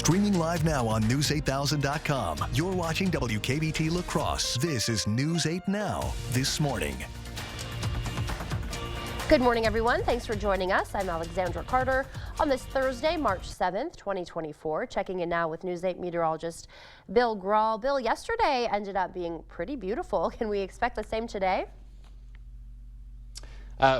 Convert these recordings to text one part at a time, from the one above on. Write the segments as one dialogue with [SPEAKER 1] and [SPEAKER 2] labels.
[SPEAKER 1] Streaming live now on News8000.com. You're watching WKBT La Crosse. This is News 8 Now, this morning.
[SPEAKER 2] Good morning, everyone. Thanks for joining us. I'm Alexandra Carter on this Thursday, March 7th, 2024. Checking in now with News 8 meteorologist Bill Grahl. Bill, yesterday ended up being pretty beautiful. Can we expect the same today?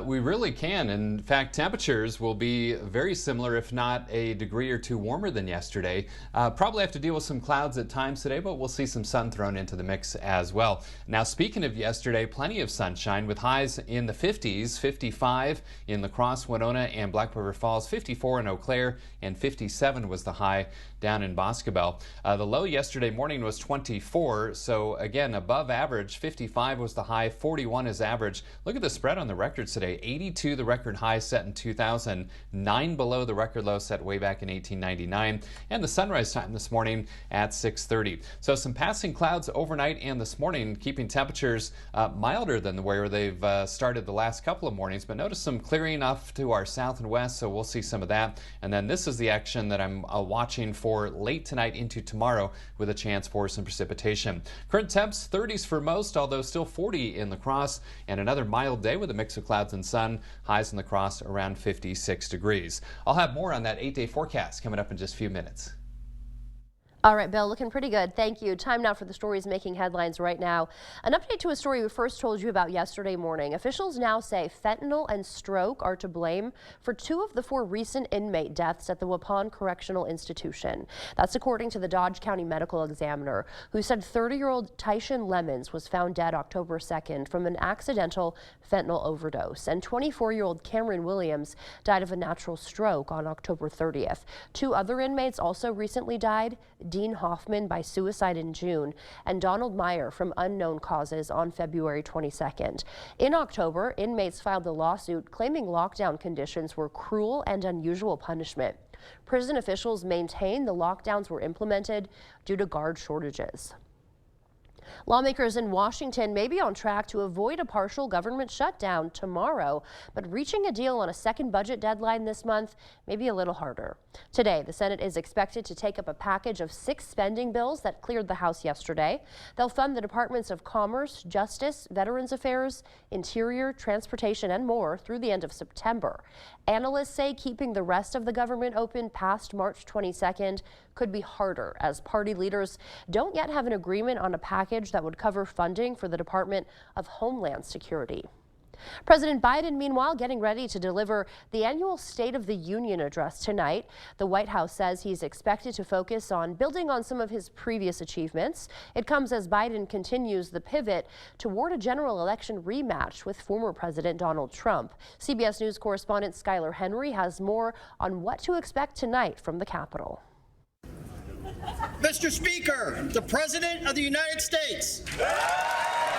[SPEAKER 3] We really can. In fact, temperatures will be very similar, if not a degree or two warmer than yesterday. Probably have to deal with some clouds at times today, but we'll see some sun thrown into the mix as well. Now, speaking of yesterday, plenty of sunshine with highs in the 50s, 55 in La Crosse, Winona, and Black River Falls, 54 in Eau Claire, and 57 was the high down in Boscobel. The low yesterday morning was 24, so again, above average. 55 was the high, 41 is average. Look at the spread on the record today. 82 the record high set in 2000, 9 below the record low set way back in 1899, and the sunrise time this morning at 6:30. So some passing clouds overnight and this morning, keeping temperatures milder than where they've started the last couple of mornings, but notice some clearing off to our south and west, so we'll see some of that. And then this is the action that I'm watching for late tonight into tomorrow with a chance for some precipitation. Current temps 30s for most, although still 40 in La Crosse, and another mild day with a mix of clouds and sun. Highs in La Crosse around 56 degrees. I'll have more on that 8-day forecast coming up in just a few minutes.
[SPEAKER 2] All right, Bill, looking pretty good. Thank you. Time now for the stories making headlines right now. An update to a story we first told you about yesterday morning. Officials now say fentanyl and stroke are to blame for 2 of the 4 recent inmate deaths at the Waupun Correctional Institution. That's according to the Dodge County Medical Examiner, who said 30-year-old Tyshawn Lemons was found dead October 2nd from an accidental fentanyl overdose, and 24-year-old Cameron Williams died of a natural stroke on October 30th. 2 other inmates also recently died. Dean Hoffman by suicide in June, and Donald Meyer from unknown causes on February 22nd. In October, inmates filed a lawsuit claiming lockdown conditions were cruel and unusual punishment. Prison officials maintain the lockdowns were implemented due to guard shortages. Lawmakers in Washington may be on track to avoid a partial government shutdown tomorrow, but reaching a deal on a second budget deadline this month may be a little harder. Today, the Senate is expected to take up a package of 6 spending bills that cleared the House yesterday. They'll fund the Departments of Commerce, Justice, Veterans Affairs, Interior, Transportation, and more through the end of September. Analysts say keeping the rest of the government open past March 22nd could be harder, as party leaders don't yet have an agreement on a package that would cover funding for the Department of Homeland Security. President Biden, meanwhile, getting ready to deliver the annual State of the Union address tonight. The White House says he's expected to focus on building on some of his previous achievements. It comes as Biden continues the pivot toward a general election rematch with former President Donald Trump. CBS News correspondent Skylar Henry has more on what to expect tonight from the Capitol.
[SPEAKER 4] Mr. Speaker, the President of the United States.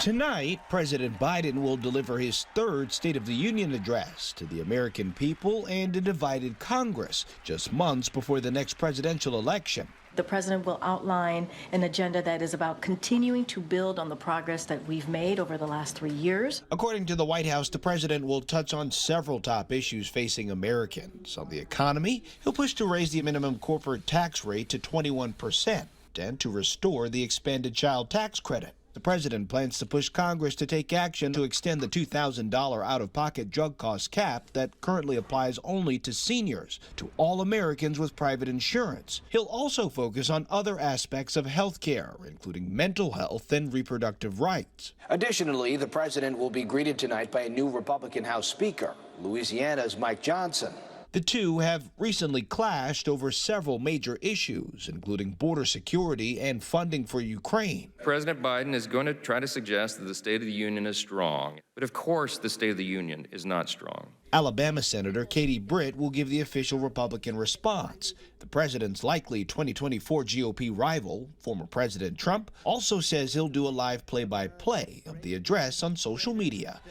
[SPEAKER 5] Tonight, President Biden will deliver his 3rd State of the Union address to the American people and a divided Congress, just months before the next presidential election.
[SPEAKER 6] The president will outline an agenda that is about continuing to build on the progress that we've made over the last 3 years.
[SPEAKER 5] According to the White House, the president will touch on several top issues facing Americans. On the economy, he'll push to raise the minimum corporate tax rate to 21% and to restore the expanded child tax credit. The president plans to push Congress to take action to extend the $2,000 out-of-pocket drug cost cap that currently applies only to seniors, to all Americans with private insurance. He'll also focus on other aspects of health care, including mental health and reproductive rights.
[SPEAKER 7] Additionally, the president will be greeted tonight by a new Republican House Speaker, Louisiana's Mike Johnson.
[SPEAKER 5] The two have recently clashed over several major issues, including border security and funding for Ukraine.
[SPEAKER 8] President Biden is going to try to suggest that the State of the Union is strong. But of course, the State of the Union is not strong.
[SPEAKER 5] Alabama Senator Katie Britt will give the official Republican response. The president's likely 2024 GOP rival, former President Trump, also says he'll do a live play-by-play of the address on social media.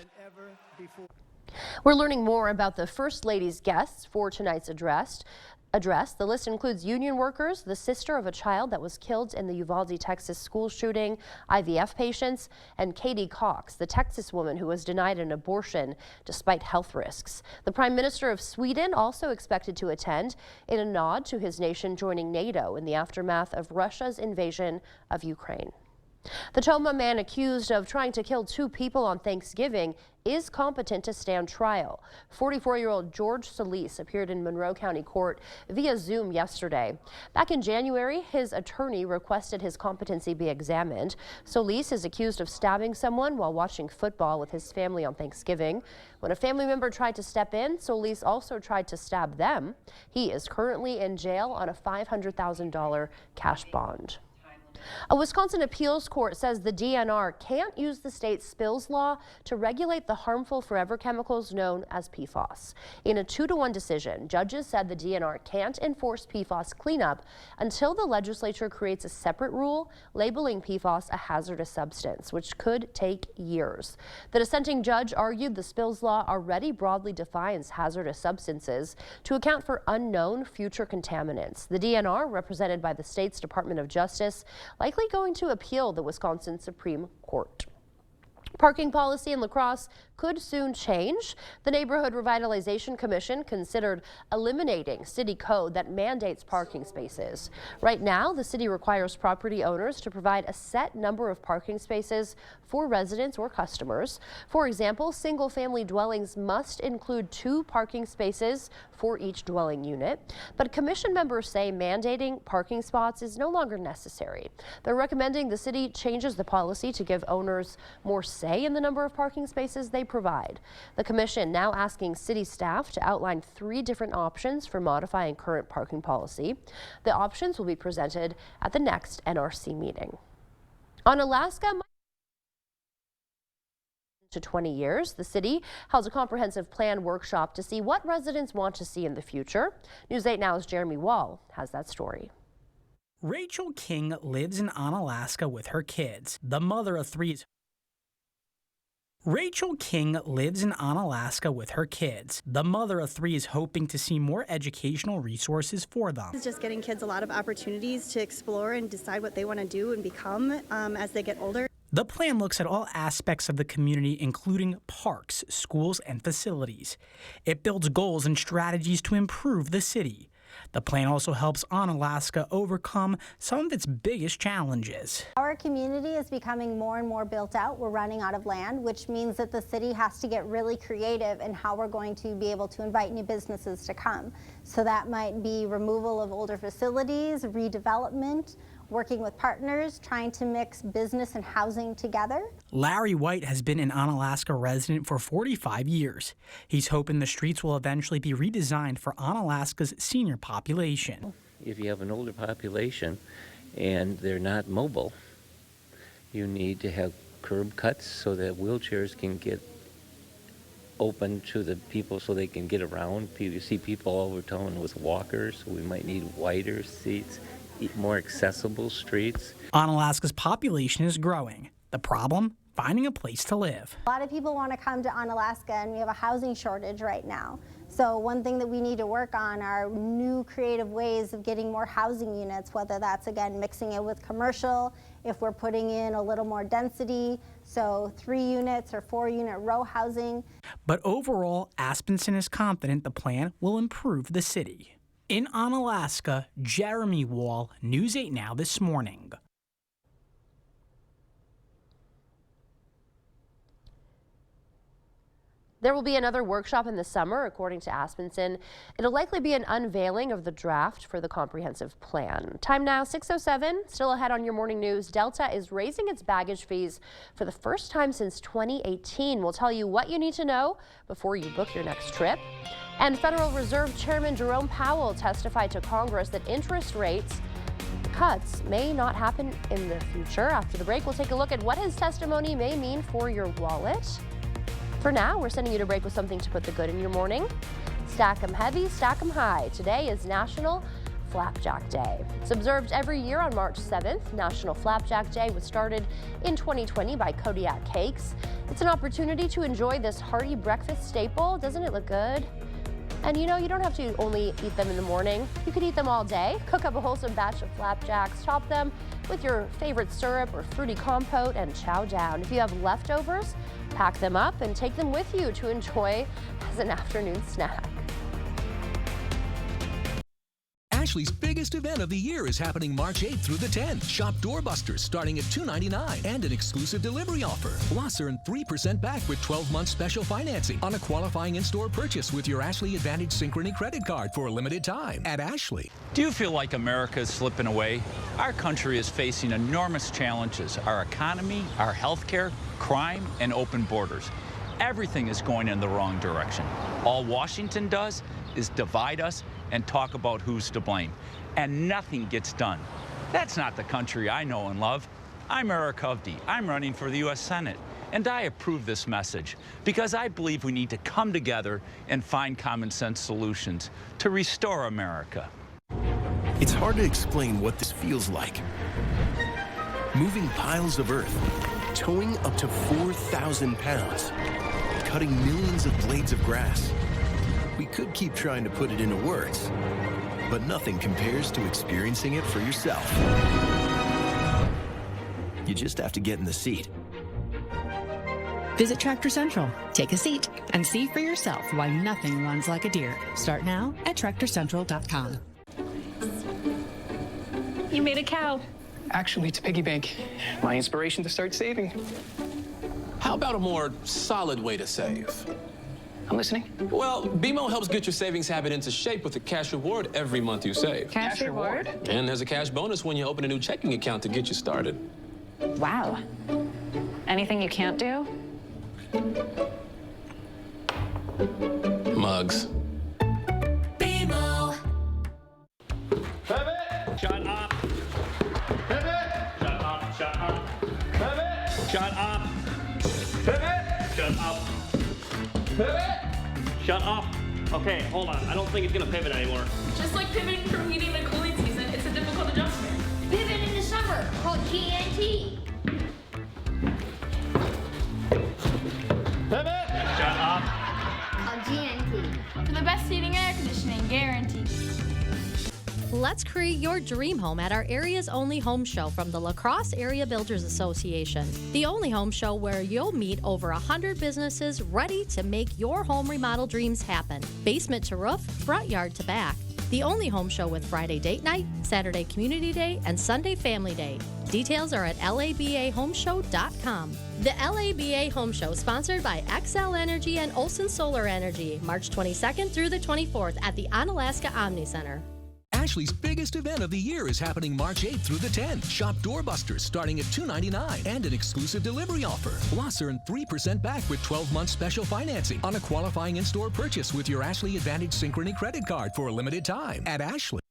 [SPEAKER 2] We're learning more about the First Lady's guests for tonight's address. address. The list includes union workers, the sister of a child that was killed in the Uvalde, Texas school shooting, IVF patients, and Katie Cox, the Texas woman who was denied an abortion despite health risks. The Prime Minister of Sweden also expected to attend in a nod to his nation joining NATO in the aftermath of Russia's invasion of Ukraine. The Toma man accused of trying to kill 2 people on Thanksgiving is competent to stand trial. 44-year-old George Solis appeared in Monroe County Court via Zoom yesterday. Back in January, his attorney requested his competency be examined. Solis is accused of stabbing someone while watching football with his family on Thanksgiving. When a family member tried to step in, Solis also tried to stab them. He is currently in jail on a $500,000 cash bond. A Wisconsin appeals court says the DNR can't use the state's spills law to regulate the harmful forever chemicals known as PFAS. In a 2-to-1 decision, judges said the DNR can't enforce PFAS cleanup until the legislature creates a separate rule labeling PFAS a hazardous substance, which could take years. The dissenting judge argued the spills law already broadly defines hazardous substances to account for unknown future contaminants. The DNR, represented by the state's Department of Justice, likely going to appeal the Wisconsin Supreme Court. Parking policy in La Crosse could soon change. The Neighborhood Revitalization Commission considered eliminating city code that mandates parking spaces. Right now, the city requires property owners to provide a set number of parking spaces for residents or customers. For example, single-family dwellings must include 2 parking spaces for each dwelling unit. But commission members say mandating parking spots is no longer necessary. They're recommending the city changes the policy to give owners more say in the number of parking spaces they provide. The commission now asking city staff to outline 3 different options for modifying current parking policy. The options will be presented at the next NRC meeting. On Alaska, to 20 years, the city held a comprehensive plan workshop to see what residents want to see in the future. News 8 Now's Jeremy Wall has that story.
[SPEAKER 9] Rachel King lives in Onalaska with her kids. The mother of 3 is Rachel King lives in Onalaska with her kids. The mother of 3 is hoping to see more educational resources for them.
[SPEAKER 10] It's just getting kids a lot of opportunities to explore and decide what they want to do and become as they get older.
[SPEAKER 9] The plan looks at all aspects of the community, including parks, schools, and facilities. It builds goals and strategies to improve the city. The plan also helps Onalaska overcome some of its biggest challenges.
[SPEAKER 11] Our community is becoming more and more built out. We're running out of land, which means that the city has to get really creative in how we're going to be able to invite new businesses to come. So that might be removal of older facilities, redevelopment, working with partners, trying to mix business and housing together.
[SPEAKER 9] Larry White has been an Onalaska resident for 45 years. He's hoping the streets will eventually be redesigned for Onalaska's senior population.
[SPEAKER 12] If you have an older population and they're not mobile, you need to have curb cuts so that wheelchairs can get open to the people so they can get around. You see people all over town with walkers, so we might need wider seats, more accessible streets.
[SPEAKER 9] Onalaska's population is growing. The problem? Finding a place to live.
[SPEAKER 11] A lot of people want to come to Onalaska, and we have a housing shortage right now. So one thing that we need to work on are new creative ways of getting more housing units, whether that's, again, mixing it with commercial, if we're putting in a little more density, so 3 units or 4-unit row housing.
[SPEAKER 9] But overall, Aspenson is confident the plan will improve the city. In Onalaska, Jeremy Wall, News 8 Now this morning.
[SPEAKER 2] There will be another workshop in the summer, according to Aspenson. It'll likely be an unveiling of the draft for the comprehensive plan. Time now, 6:07. Still ahead on your morning news, Delta is raising its baggage fees for the first time since 2018. We'll tell you what you need to know before you book your next trip. And Federal Reserve Chairman Jerome Powell testified to Congress that interest rates cuts may not happen in the future. After the break, we'll take a look at what his testimony may mean for your wallet. For now, we're sending you to break with something to put the good in your morning. Stack 'em heavy, stack 'em high. Today is National Flapjack Day. It's observed every year on March 7th. National Flapjack Day was started in 2020 by Kodiak Cakes. It's an opportunity to enjoy this hearty breakfast staple. Doesn't it look good? And you know, you don't have to only eat them in the morning. You could eat them all day. Cook up a wholesome batch of flapjacks, top them with your favorite syrup or fruity compote, and chow down. If you have leftovers, pack them up and take them with you to enjoy as an afternoon snack.
[SPEAKER 13] Ashley's biggest event of the year is happening March 8th through the 10th. Shop Doorbusters starting at $2.99 and an exclusive delivery offer. Plus, earn 3% back with 12-month special financing on a qualifying in-store purchase with your Ashley Advantage Synchrony credit card for a limited time at Ashley.
[SPEAKER 14] Do you feel like America is slipping away? Our country is facing enormous challenges. Our economy, our healthcare, crime, and open borders. Everything is going in the wrong direction. All Washington does is divide us and talk about who's to blame. And nothing gets done. That's not the country I know and love. I'm Eric Hovde. I'm running for the U.S. Senate. And I approve this message because I believe we need to come together and find common sense solutions to restore America.
[SPEAKER 15] It's hard to explain what this feels like. Moving piles of earth, towing up to 4,000 pounds, cutting millions of blades of grass. We could keep trying to put it into words, but nothing compares to experiencing it for yourself. You just have to get in the seat.
[SPEAKER 16] Visit Tractor Central, take a seat, and see for yourself why nothing runs like a deer. Start now at TractorCentral.com.
[SPEAKER 17] You made a cow.
[SPEAKER 18] Actually, it's a piggy bank. My inspiration to start saving.
[SPEAKER 19] How about a more solid way to save?
[SPEAKER 18] I'm listening.
[SPEAKER 19] Well, BMO helps get your savings habit into shape with a cash reward every month you save.
[SPEAKER 17] Cash reward?
[SPEAKER 19] And there's a cash bonus when you open a new checking account to get you started.
[SPEAKER 17] Wow. Anything you can't do?
[SPEAKER 19] Mugs.
[SPEAKER 20] BMO.
[SPEAKER 21] Pivot! Shut up! Pivot! Shut up! Shut up! Pivot! Shut up! Pivot! Shut up! Pivot! Shut up. Okay, hold on. I don't think it's gonna pivot anymore.
[SPEAKER 22] Just like pivoting from heating to cooling season, it's a difficult adjustment.
[SPEAKER 20] Pivot in the summer, called GNT.
[SPEAKER 21] Pivot! Shut up.
[SPEAKER 20] On GNT.
[SPEAKER 22] For the best heating and air conditioning, guaranteed.
[SPEAKER 23] Let's create your dream home at our area's only home show from the La Crosse Area Builders Association. The only home show where you'll meet over 100 businesses ready to make your home remodel dreams happen. Basement to roof, front yard to back. The only home show with Friday date night, Saturday community day, and Sunday family day. Details are at labahomeshow.com. The LABA Home Show, sponsored by XL Energy and Olson Solar Energy, March 22nd through the 24th at the Onalaska Omni Center.
[SPEAKER 13] Ashley's biggest event of the year is happening March 8th through the 10th. Shop Doorbusters starting at $2.99 and an exclusive delivery offer. Plus, earn 3% back with 12-month special financing on a qualifying in-store purchase with your Ashley Advantage Synchrony credit card for a limited time at Ashley.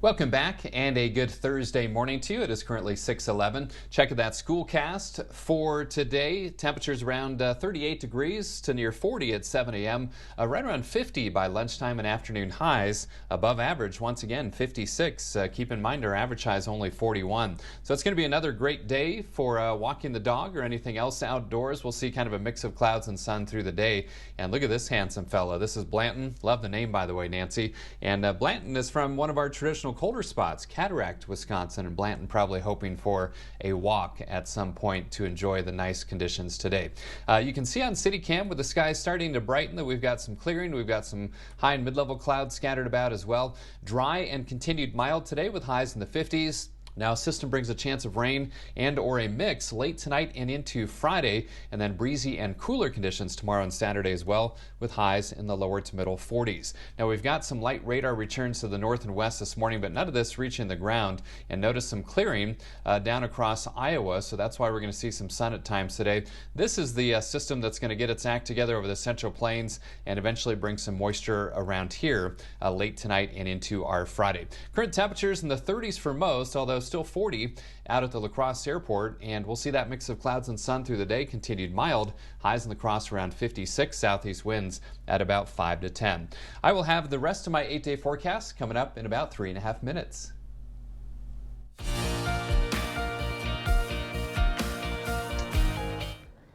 [SPEAKER 3] Welcome back and a good Thursday morning to you. It is currently 6:11. Check that Schoolcast for today. Temperatures around 38 degrees to near 40 at 7 a.m. Right around 50 by lunchtime and afternoon highs. Above average once again 56. Keep in mind our average high is only 41. So it's going to be another great day for walking the dog or anything else outdoors. We'll see kind of a mix of clouds and sun through the day. And look at this handsome fella. This is Blanton. Love the name, by the way, Nancy. And Blanton is from one of our traditional colder spots, Cataract, Wisconsin, and Blanton probably hoping for a walk at some point to enjoy the nice conditions today. You can see on CityCam with the skies starting to brighten that we've got some clearing. We've got some high and mid-level clouds scattered about as well. Dry and continued mild today with highs in the 50s. Now, a system brings a chance of rain and or a mix late tonight and into Friday, and then breezy and cooler conditions tomorrow and Saturday as well, with highs in the lower to middle 40s. Now, we've got some light radar returns to the north and west this morning, but none of this reaching the ground. And notice some clearing down across Iowa, so that's why we're going to see some sun at times today. This is the system that's going to get its act together over the Central Plains and eventually bring some moisture around here late tonight and into our Friday. Current temperatures in the 30s for most, although still 40 out at the La Crosse Airport, and we'll see that mix of clouds and sun through the day. Continued mild, highs in La Crosse around 56, southeast winds at about 5 to 10. I will have the rest of my 8-day forecast coming up in about 3.5 minutes.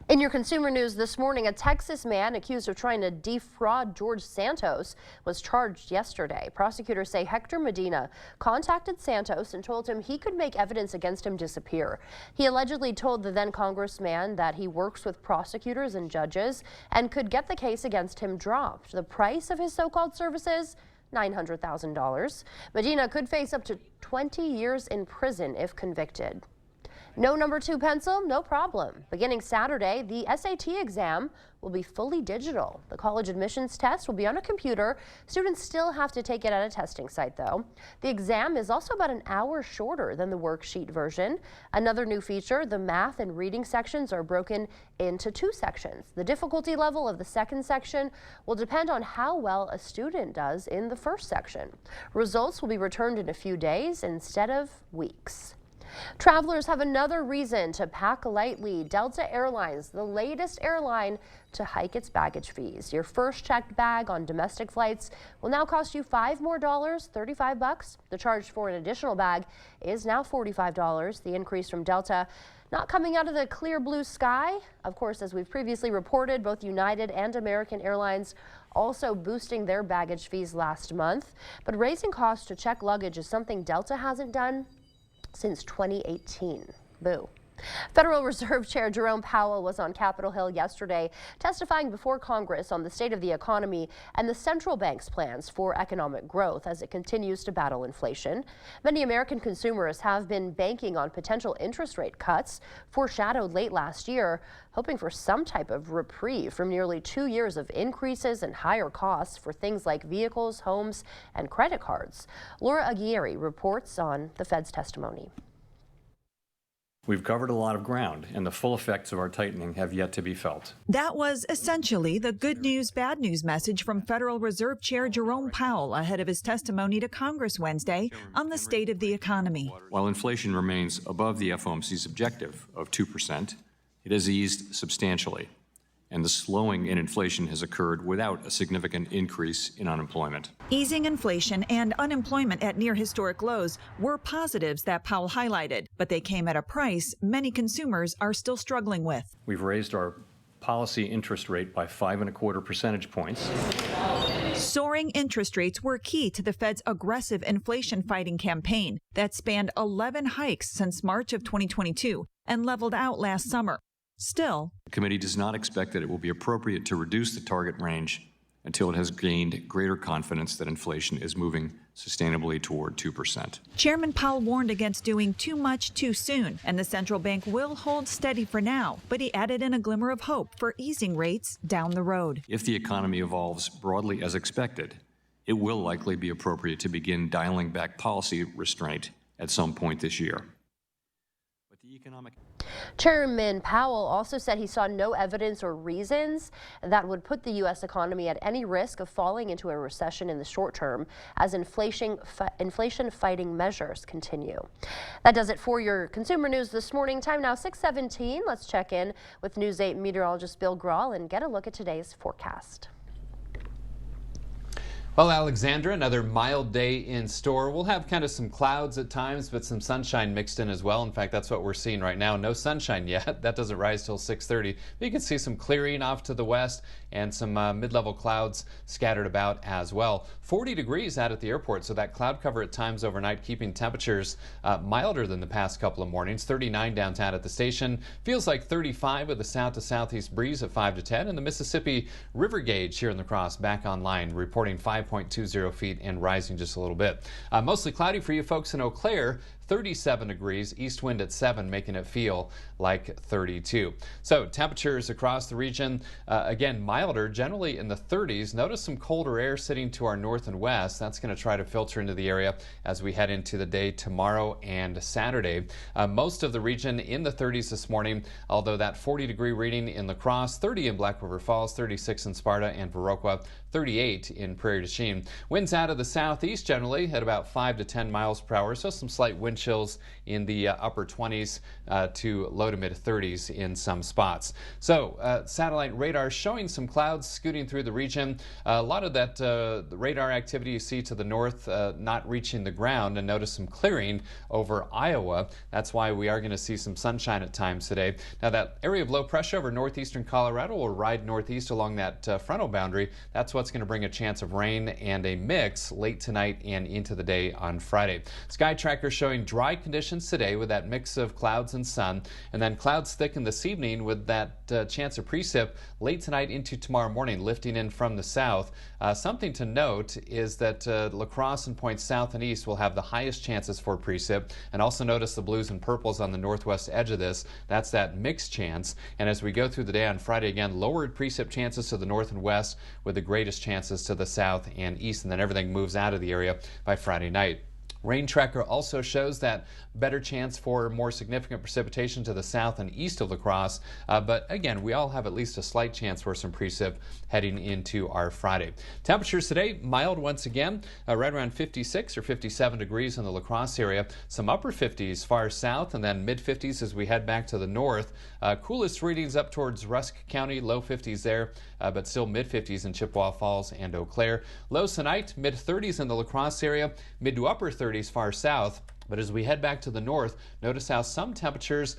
[SPEAKER 2] In your consumer news this morning, a Texas man accused of trying to defraud George Santos was charged yesterday. Prosecutors say Hector Medina contacted Santos and told him he could make evidence against him disappear. He allegedly told the then congressman that he works with prosecutors and judges and could get the case against him dropped. The price of his so-called services? $900,000. Medina could face up to 20 years in prison if convicted. No number 2 pencil? No problem. Beginning Saturday, the SAT exam will be fully digital. The college admissions test will be on a computer. Students still have to take it at a testing site, though. The exam is also about an hour shorter than the worksheet version. Another new feature, the math and reading sections are broken into 2 sections. The difficulty level of the second section will depend on how well a student does in the first section. Results will be returned in a few days instead of weeks. Travelers have another reason to pack lightly. Delta Airlines, the latest airline to hike its baggage fees. Your first checked bag on domestic flights will now cost you $5 more, $35. The charge for an additional bag is now $45. The increase from Delta not coming out of the clear blue sky. Of course, as we've previously reported, both United and American Airlines also boosting their baggage fees last month. But raising costs to check luggage is something Delta hasn't done since 2018. Boo. Federal Reserve Chair Jerome Powell was on Capitol Hill yesterday testifying before Congress on the state of the economy and the central bank's plans for economic growth as it continues to battle inflation. Many American consumers have been banking on potential interest rate cuts foreshadowed late last year, hoping for some type of reprieve from nearly 2 years of increases and higher costs for things like vehicles, homes, and credit cards. Laura Aguirre reports on the Fed's testimony.
[SPEAKER 1] We've covered a lot of ground, and the full effects of our tightening have yet to be felt.
[SPEAKER 4] That was essentially the good news, bad news message from Federal Reserve Chair Jerome Powell ahead of his testimony to Congress Wednesday on the state of the economy.
[SPEAKER 1] While inflation remains above the FOMC's objective of 2%, it has eased substantially, and the slowing in inflation has occurred without a significant increase in unemployment.
[SPEAKER 4] Easing inflation and unemployment at near historic lows were positives that Powell highlighted, but they came at a price many consumers are still struggling with.
[SPEAKER 1] We've raised our policy interest rate by 5.25 percentage points.
[SPEAKER 4] Soaring interest rates were key to the Fed's aggressive inflation-fighting campaign that spanned 11 hikes since March of 2022 and leveled out last summer. Still,
[SPEAKER 1] the committee does not expect that it will be appropriate to reduce the target range until it has gained greater confidence that inflation is moving sustainably toward 2%.
[SPEAKER 4] Chairman Powell warned against doing too much too soon, and the central bank will hold steady for now, but he added in a glimmer of hope for easing rates down the road.
[SPEAKER 1] If the economy evolves broadly as expected, it will likely be appropriate to begin dialing back policy restraint at some point this year. But the economic
[SPEAKER 2] Chairman Powell also said he saw no evidence or reasons that would put the U.S. economy at any risk of falling into a recession in the short term as inflation-fighting measures continue. That does it for your consumer news this morning. Time now 6:17. Let's check in with News 8 meteorologist Bill Grahl and get a look at today's forecast.
[SPEAKER 3] Well, Alexandra, another mild day in store. We'll have kind of some clouds at times, but some sunshine mixed in as well. In fact, that's what we're seeing right now. No sunshine yet. That doesn't rise till 6:30. But you can see some clearing off to the west and some mid-level clouds scattered about as well. 40 degrees out at the airport, so that cloud cover at times overnight keeping temperatures milder than the past couple of mornings. 39 downtown at the station. Feels like 35 with a south to southeast breeze at 5 to 10. And the Mississippi River gauge here in La Crosse back online, reporting 5.20 feet and rising just a little bit. Mostly cloudy for you folks in Eau Claire. 37 degrees, east wind at 7, making it feel like 32. So temperatures across the region, again, milder, generally in the 30s. Notice some colder air sitting to our north and west. That's going to try to filter into the area as we head into the day tomorrow and Saturday. Most of the region in the 30s this morning, although that 40-degree reading in La Crosse, 30 in Black River Falls, 36 in Sparta and Viroqua, 38 in Prairie du Chien. Winds out of the southeast generally at about 5 to 10 miles per hour, so some slight wind chills in the upper 20s to low to mid 30s in some spots. So satellite radar showing some clouds scooting through the region. A lot of that the radar activity you see to the north not reaching the ground, and notice some clearing over Iowa. That's why we are going to see some sunshine at times today. Now that area of low pressure over northeastern Colorado will ride northeast along that frontal boundary. That's what's going to bring a chance of rain and a mix late tonight and into the day on Friday. Sky Tracker showing dry conditions today with that mix of clouds and sun, and then clouds thicken this evening with that chance of precip late tonight into tomorrow morning, lifting in from the south. Something to note is that La Crosse and points south and east will have the highest chances for precip, and also notice the blues and purples on the northwest edge of this. That's that mixed chance. And as we go through the day on Friday, again, lowered precip chances to the north and west with the greatest chances to the south and east, and then everything moves out of the area by Friday night. Rain tracker also shows that better chance for more significant precipitation to the south and east of La Crosse. But again, we all have at least a slight chance for some precip heading into our Friday. Temperatures today, mild once again, right around 56 or 57 degrees in the La Crosse area. Some upper 50s far south, and then mid 50s as we head back to the north. Coolest readings up towards Rusk County, low 50s there, but still mid 50s in Chippewa Falls and Eau Claire. Lows tonight, mid 30s in the La Crosse area, mid to upper 30s far south. But as we head back to the north, notice how some temperatures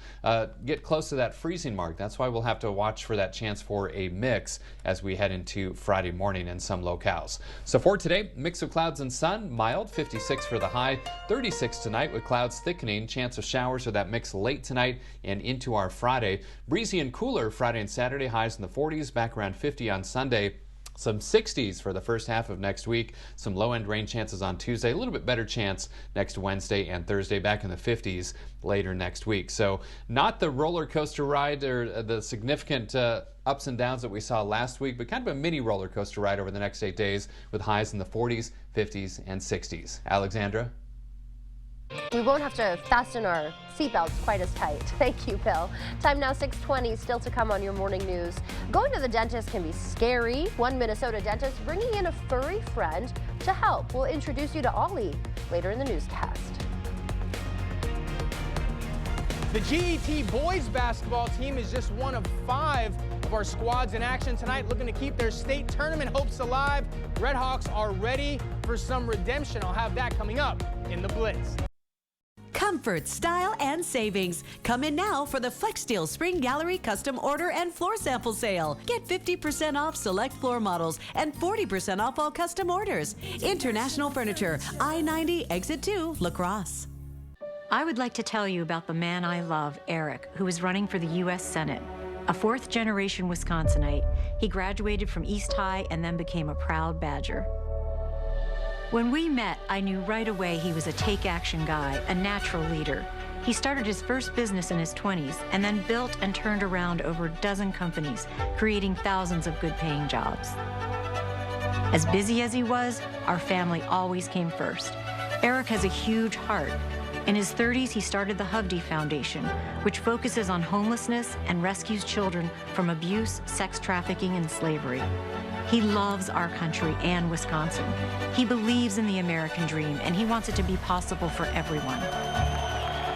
[SPEAKER 3] get close to that freezing mark. That's why we'll have to watch for that chance for a mix as we head into Friday morning in some locales. So for today, mix of clouds and sun, mild, 56 for the high, 36 tonight with clouds thickening, chance of showers or that mix late tonight and into our Friday. Breezy and cooler Friday and Saturday, highs in the 40s, back around 50 on Sunday. Some 60s for the first half of next week. Some low-end rain chances on Tuesday. A little bit better chance next Wednesday and Thursday, back in the 50s later next week. So not the roller coaster ride or the significant ups and downs that we saw last week, but kind of a mini roller coaster ride over the next 8 days with highs in the 40s, 50s, and 60s. Alexandra?
[SPEAKER 2] We won't have to fasten our seatbelts quite as tight. Thank you, Bill. Time now 6:20, still to come on your morning news. Going to the dentist can be scary. One Minnesota dentist bringing in a furry friend to help. We'll introduce you to Ollie later in the newscast.
[SPEAKER 6] The GET boys basketball team is just one of 5 of our squads in action tonight, looking to keep their state tournament hopes alive. Redhawks are ready for some redemption. I'll have that coming up in the Blitz.
[SPEAKER 7] Comfort, style, and savings. Come in now for the FlexSteel Spring Gallery Custom Order and Floor Sample Sale. Get 50% off select floor models and 40% off all custom orders. International Furniture, I-90, Exit 2, La Crosse.
[SPEAKER 8] I would like to tell you about the man I love, Eric, who is running for the U.S. Senate. A fourth-generation Wisconsinite, he graduated from East High and then became a proud Badger. When we met, I knew right away he was a take-action guy, a natural leader. He started his first business in his 20s and then built and turned around over a dozen companies, creating thousands of good-paying jobs. As busy as he was, our family always came first. Eric has a huge heart. In his 30s, he started the Hovde Foundation, which focuses on homelessness and rescues children from abuse, sex trafficking, and slavery. He loves our country and Wisconsin. He believes in the American dream, and he wants it to be possible for everyone.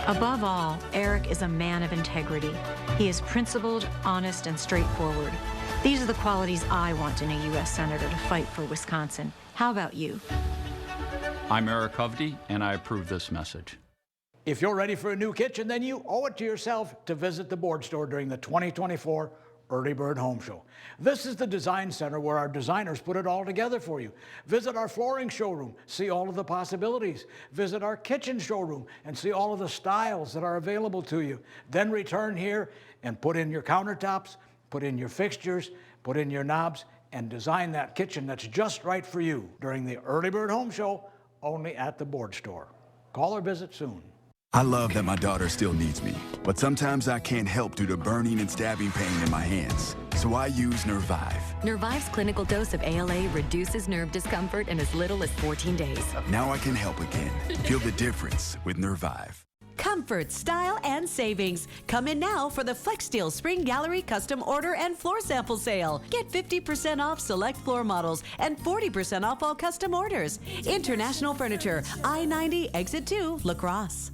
[SPEAKER 8] Above all, Eric is a man of integrity. He is principled, honest, and straightforward. These are the qualities I want in a U.S. Senator to fight for Wisconsin. How about you?
[SPEAKER 14] I'm Eric Hovde, and I approve this message.
[SPEAKER 24] If you're ready for a new kitchen, then you owe it to yourself to visit the board store during the 2024 Early Bird Home Show. This is the design center where our designers put it all together for you. Visit our flooring showroom, see all of the possibilities. Visit our kitchen showroom and see all of the styles that are available to you. Then return here and put in your countertops, put in your fixtures, put in your knobs, and design that kitchen that's just right for you during the Early Bird Home Show, only at the board store. Call or visit soon.
[SPEAKER 25] I love that my daughter still needs me, but sometimes I can't help due to burning and stabbing pain in my hands. So I use Nervive.
[SPEAKER 26] Nervive's clinical dose of ALA reduces nerve discomfort in as little as 14 days.
[SPEAKER 25] Now I can help again. Feel the difference with Nervive.
[SPEAKER 7] Comfort, style, and savings. Come in now for the FlexSteel Spring Gallery Custom Order and Floor Sample Sale. Get 50% off select floor models and 40% off all custom orders. International Furniture, I-90, Exit 2, La Crosse.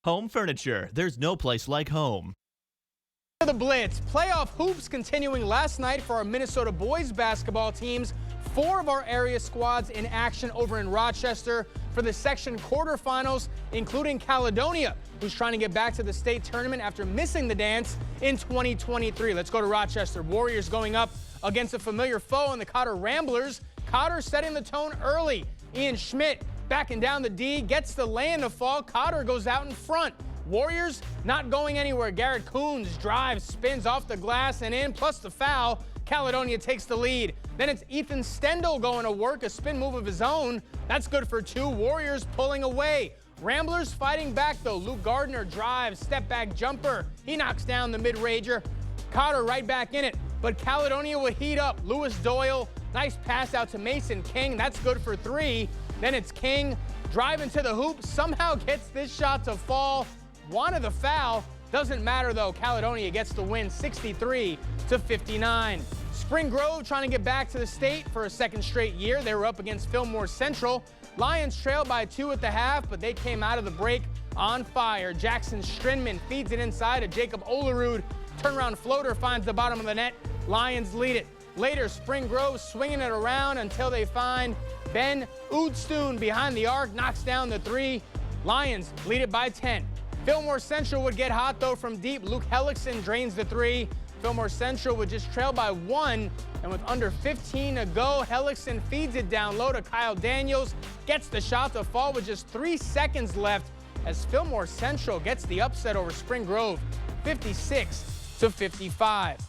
[SPEAKER 5] Home Furniture. There's no place like home.
[SPEAKER 6] The Blitz. Playoff hoops continuing last night for our Minnesota boys basketball teams. 4 of our area squads in action over in Rochester for the section quarterfinals, including Caledonia, who's trying to get back to the state tournament after missing the dance in 2023. Let's go to Rochester. Warriors going up against a familiar foe in the Cotter Ramblers. Cotter setting the tone early. Ian Schmidt backing down the D, gets the lay-in to fall. Cotter goes out in front. Warriors not going anywhere. Garrett Coons drives, spins off the glass and in, plus the foul. Caledonia takes the lead. Then it's Ethan Stendel going to work, a spin move of his own. That's good for 2. Warriors pulling away. Ramblers fighting back though. Luke Gardner drives, step back jumper. He knocks down the mid-ranger. Cotter right back in it, but Caledonia would heat up. Lewis Doyle, nice pass out to Mason King. That's good for 3. Then it's King driving to the hoop, somehow gets this shot to fall. Wanted the foul. Doesn't matter though. Caledonia gets the win 63-59. Spring Grove trying to get back to the state for a second straight year. They were up against Fillmore Central. Lions trailed by 2 at the half, but they came out of the break on fire. Jackson Strinman feeds it inside to Jacob Olerud. Turnaround floater finds the bottom of the net. Lions lead it. Later, Spring Grove swinging it around until they find Ben Oudstoon behind the arc, knocks down the 3. Lions lead it by 10. Fillmore Central would get hot, though, from deep. Luke Hellickson drains the 3. Fillmore Central would just trail by 1, and with under 15 to go, Hellickson feeds it down low to Kyle Daniels, gets the shot to fall with just 3 seconds left as Fillmore Central gets the upset over Spring Grove, 56-55.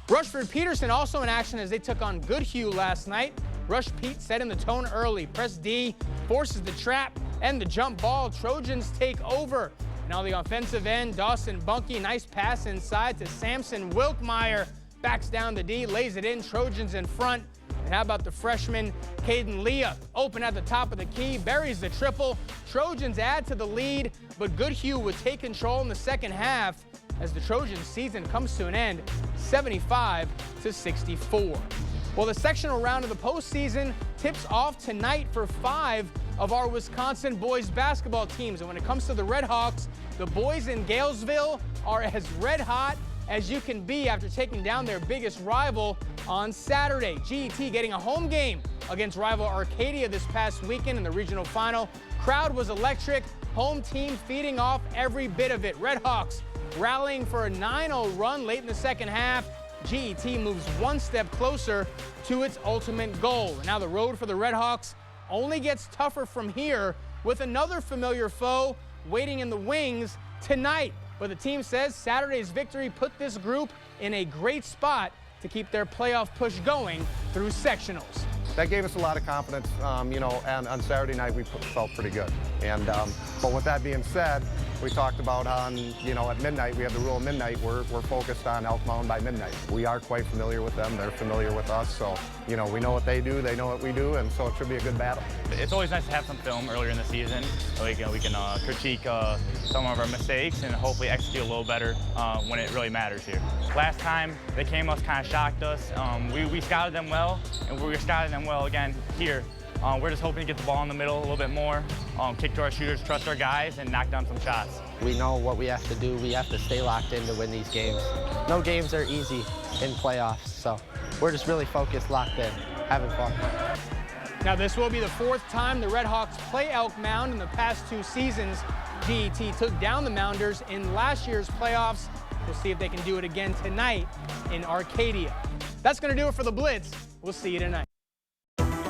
[SPEAKER 6] Rushford Peterson also in action as they took on Goodhue last night. Rush Pete setting the tone early. Press D forces the trap and the jump ball. Trojans take over. And on the offensive end, Dawson Bunky, nice pass inside to Samson Wilkmeyer. Backs down the D, lays it in, Trojans in front. And how about the freshman, Caden Leah, open at the top of the key, buries the triple. Trojans add to the lead, but Goodhue would take control in the second half as the Trojans season comes to an end, 75-64. Well, the sectional round of the postseason tips off tonight for 5 of our Wisconsin boys basketball teams. And when it comes to the Red Hawks, the boys in Galesville are as red hot as you can be after taking down their biggest rival on Saturday. GET getting a home game against rival Arcadia this past weekend in the regional final. Crowd was electric, home team feeding off every bit of it. Red Hawks rallying for a 9-0 run late in the second half. GET moves 1 step closer to its ultimate goal. And now the road for the Red Hawks only gets tougher from here with another familiar foe waiting in the wings tonight. But the team says Saturday's victory put this group in a great spot to keep their playoff push going through sectionals.
[SPEAKER 9] That gave us a lot of confidence, and on Saturday night we felt pretty good. And but with that being said, we talked about at midnight, we have the rule of midnight. We're focused on Elk Mound by midnight. We are quite familiar with them. They're familiar with us. So, we know what they do. They know what we do. And so it should be a good battle.
[SPEAKER 10] It's always nice to have some film earlier in the season. So we can critique some of our mistakes and hopefully execute a little better when it really matters here. Last time they came, us kind of shocked us. We scouted them well, and we were scouting them well again here. We're just hoping to get the ball in the middle a little bit more, kick to our shooters, trust our guys, and knock down some shots.
[SPEAKER 11] We know what we have to do. We have to stay locked in to win these games. No games are easy in playoffs, so we're just really focused, locked in, having fun.
[SPEAKER 6] Now this will be the 4th time the Red Hawks play Elk Mound in the past 2 seasons. GET took down the Mounders in last year's playoffs. We'll see if they can do it again tonight in Arcadia. That's going to do it for the Blitz. We'll see you tonight.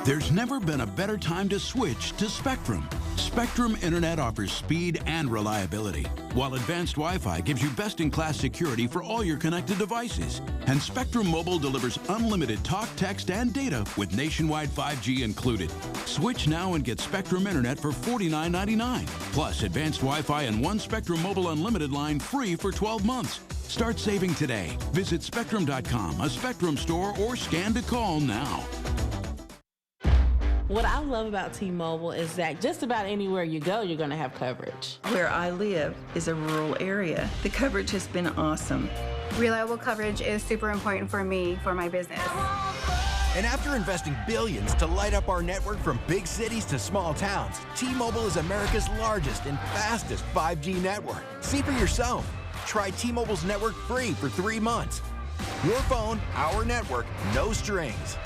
[SPEAKER 12] There's never been a better time to switch to Spectrum. Spectrum Internet offers speed and reliability, while advanced Wi-Fi gives you best-in-class security for all your connected devices. And Spectrum Mobile delivers unlimited talk, text, and data with nationwide 5G included. Switch now and get Spectrum Internet for $49.99, plus advanced Wi-Fi and 1 Spectrum Mobile Unlimited line free for 12 months. Start saving today. Visit Spectrum.com, a Spectrum store, or scan to call now.
[SPEAKER 15] What I love about T-Mobile is that just about anywhere you go, you're going to have coverage.
[SPEAKER 27] Where I live is a rural area. The coverage has been awesome.
[SPEAKER 28] Reliable coverage is super important for me, for my business.
[SPEAKER 16] And after investing billions to light up our network from big cities to small towns, T-Mobile is America's largest and fastest 5G network. See for yourself. Try T-Mobile's network free for 3 months. Your phone, our network, no strings.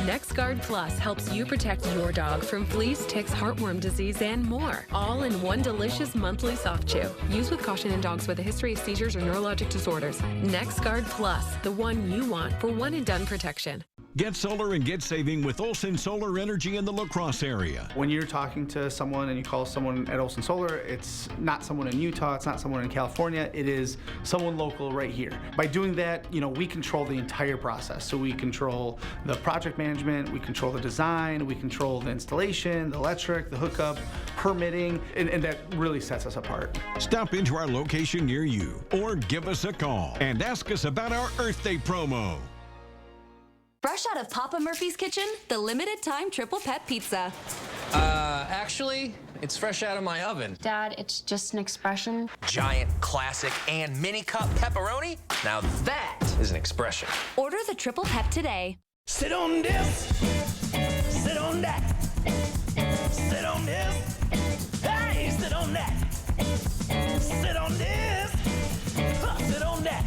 [SPEAKER 17] NexGard Plus helps you protect your dog from fleas, ticks, heartworm disease, and more. All in one delicious monthly soft chew. Use with caution in dogs with a history of seizures or neurologic disorders. NexGard Plus, the one you want for one and done protection.
[SPEAKER 18] Get solar and get saving with Olson Solar Energy in the La Crosse area.
[SPEAKER 19] When you're talking to someone and you call someone at Olson Solar, it's not someone in Utah, it's not someone in California, it is someone local right here. By doing that, we control the entire process. So we control the project management, we control the design, we control the installation, the electric, the hookup, permitting, and that really sets us apart.
[SPEAKER 18] Stop into our location near you or give us a call and ask us about our Earth Day promo.
[SPEAKER 20] Fresh out of Papa Murphy's kitchen, the limited time triple pet pizza.
[SPEAKER 21] Actually, it's fresh out of my oven.
[SPEAKER 20] Dad, it's just an expression.
[SPEAKER 21] Giant, classic, and mini cup pepperoni? Now that is an expression.
[SPEAKER 20] Order the triple pep today.
[SPEAKER 21] Sit on this, sit on that, sit on this, hey, sit on that, sit on this, sit on that.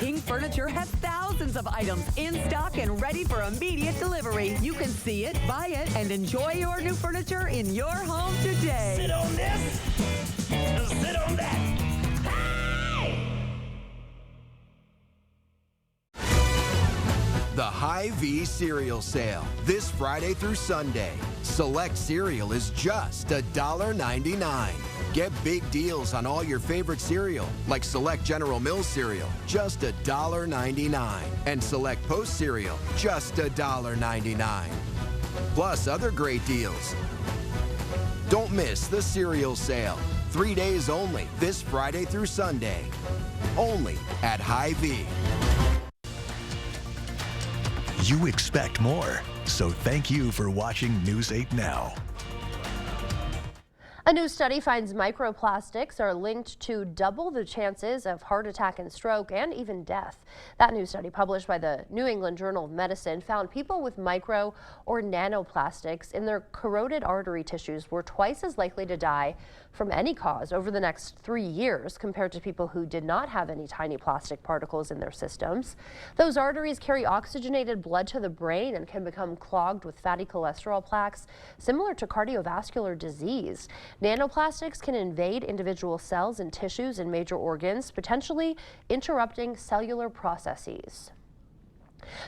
[SPEAKER 7] King Furniture has thousands of items in stock and ready for immediate delivery. You can see it, buy it, and enjoy your new furniture in your home today.
[SPEAKER 21] Sit on this, sit on that.
[SPEAKER 16] The Hy-Vee cereal sale this Friday through Sunday. Select cereal is just $1.99. Get big deals on all your favorite cereal, like Select General Mills cereal, just $1.99. And Select Post cereal, just $1.99. Plus other great deals. Don't miss the cereal sale. 3 days only, this Friday through Sunday. Only at Hy-Vee.
[SPEAKER 22] You expect more, so thank you for watching News 8 Now.
[SPEAKER 2] A new study finds microplastics are linked to double the chances of heart attack and stroke and even death. That new study, published by the New England Journal of Medicine, found people with micro or nanoplastics in their carotid artery tissues were twice as likely to die from any cause over the next 3 years compared to people who did not have any tiny plastic particles in their systems. Those arteries carry oxygenated blood to the brain and can become clogged with fatty cholesterol plaques, similar to cardiovascular disease. Nanoplastics can invade individual cells and tissues in major organs, potentially interrupting cellular processes.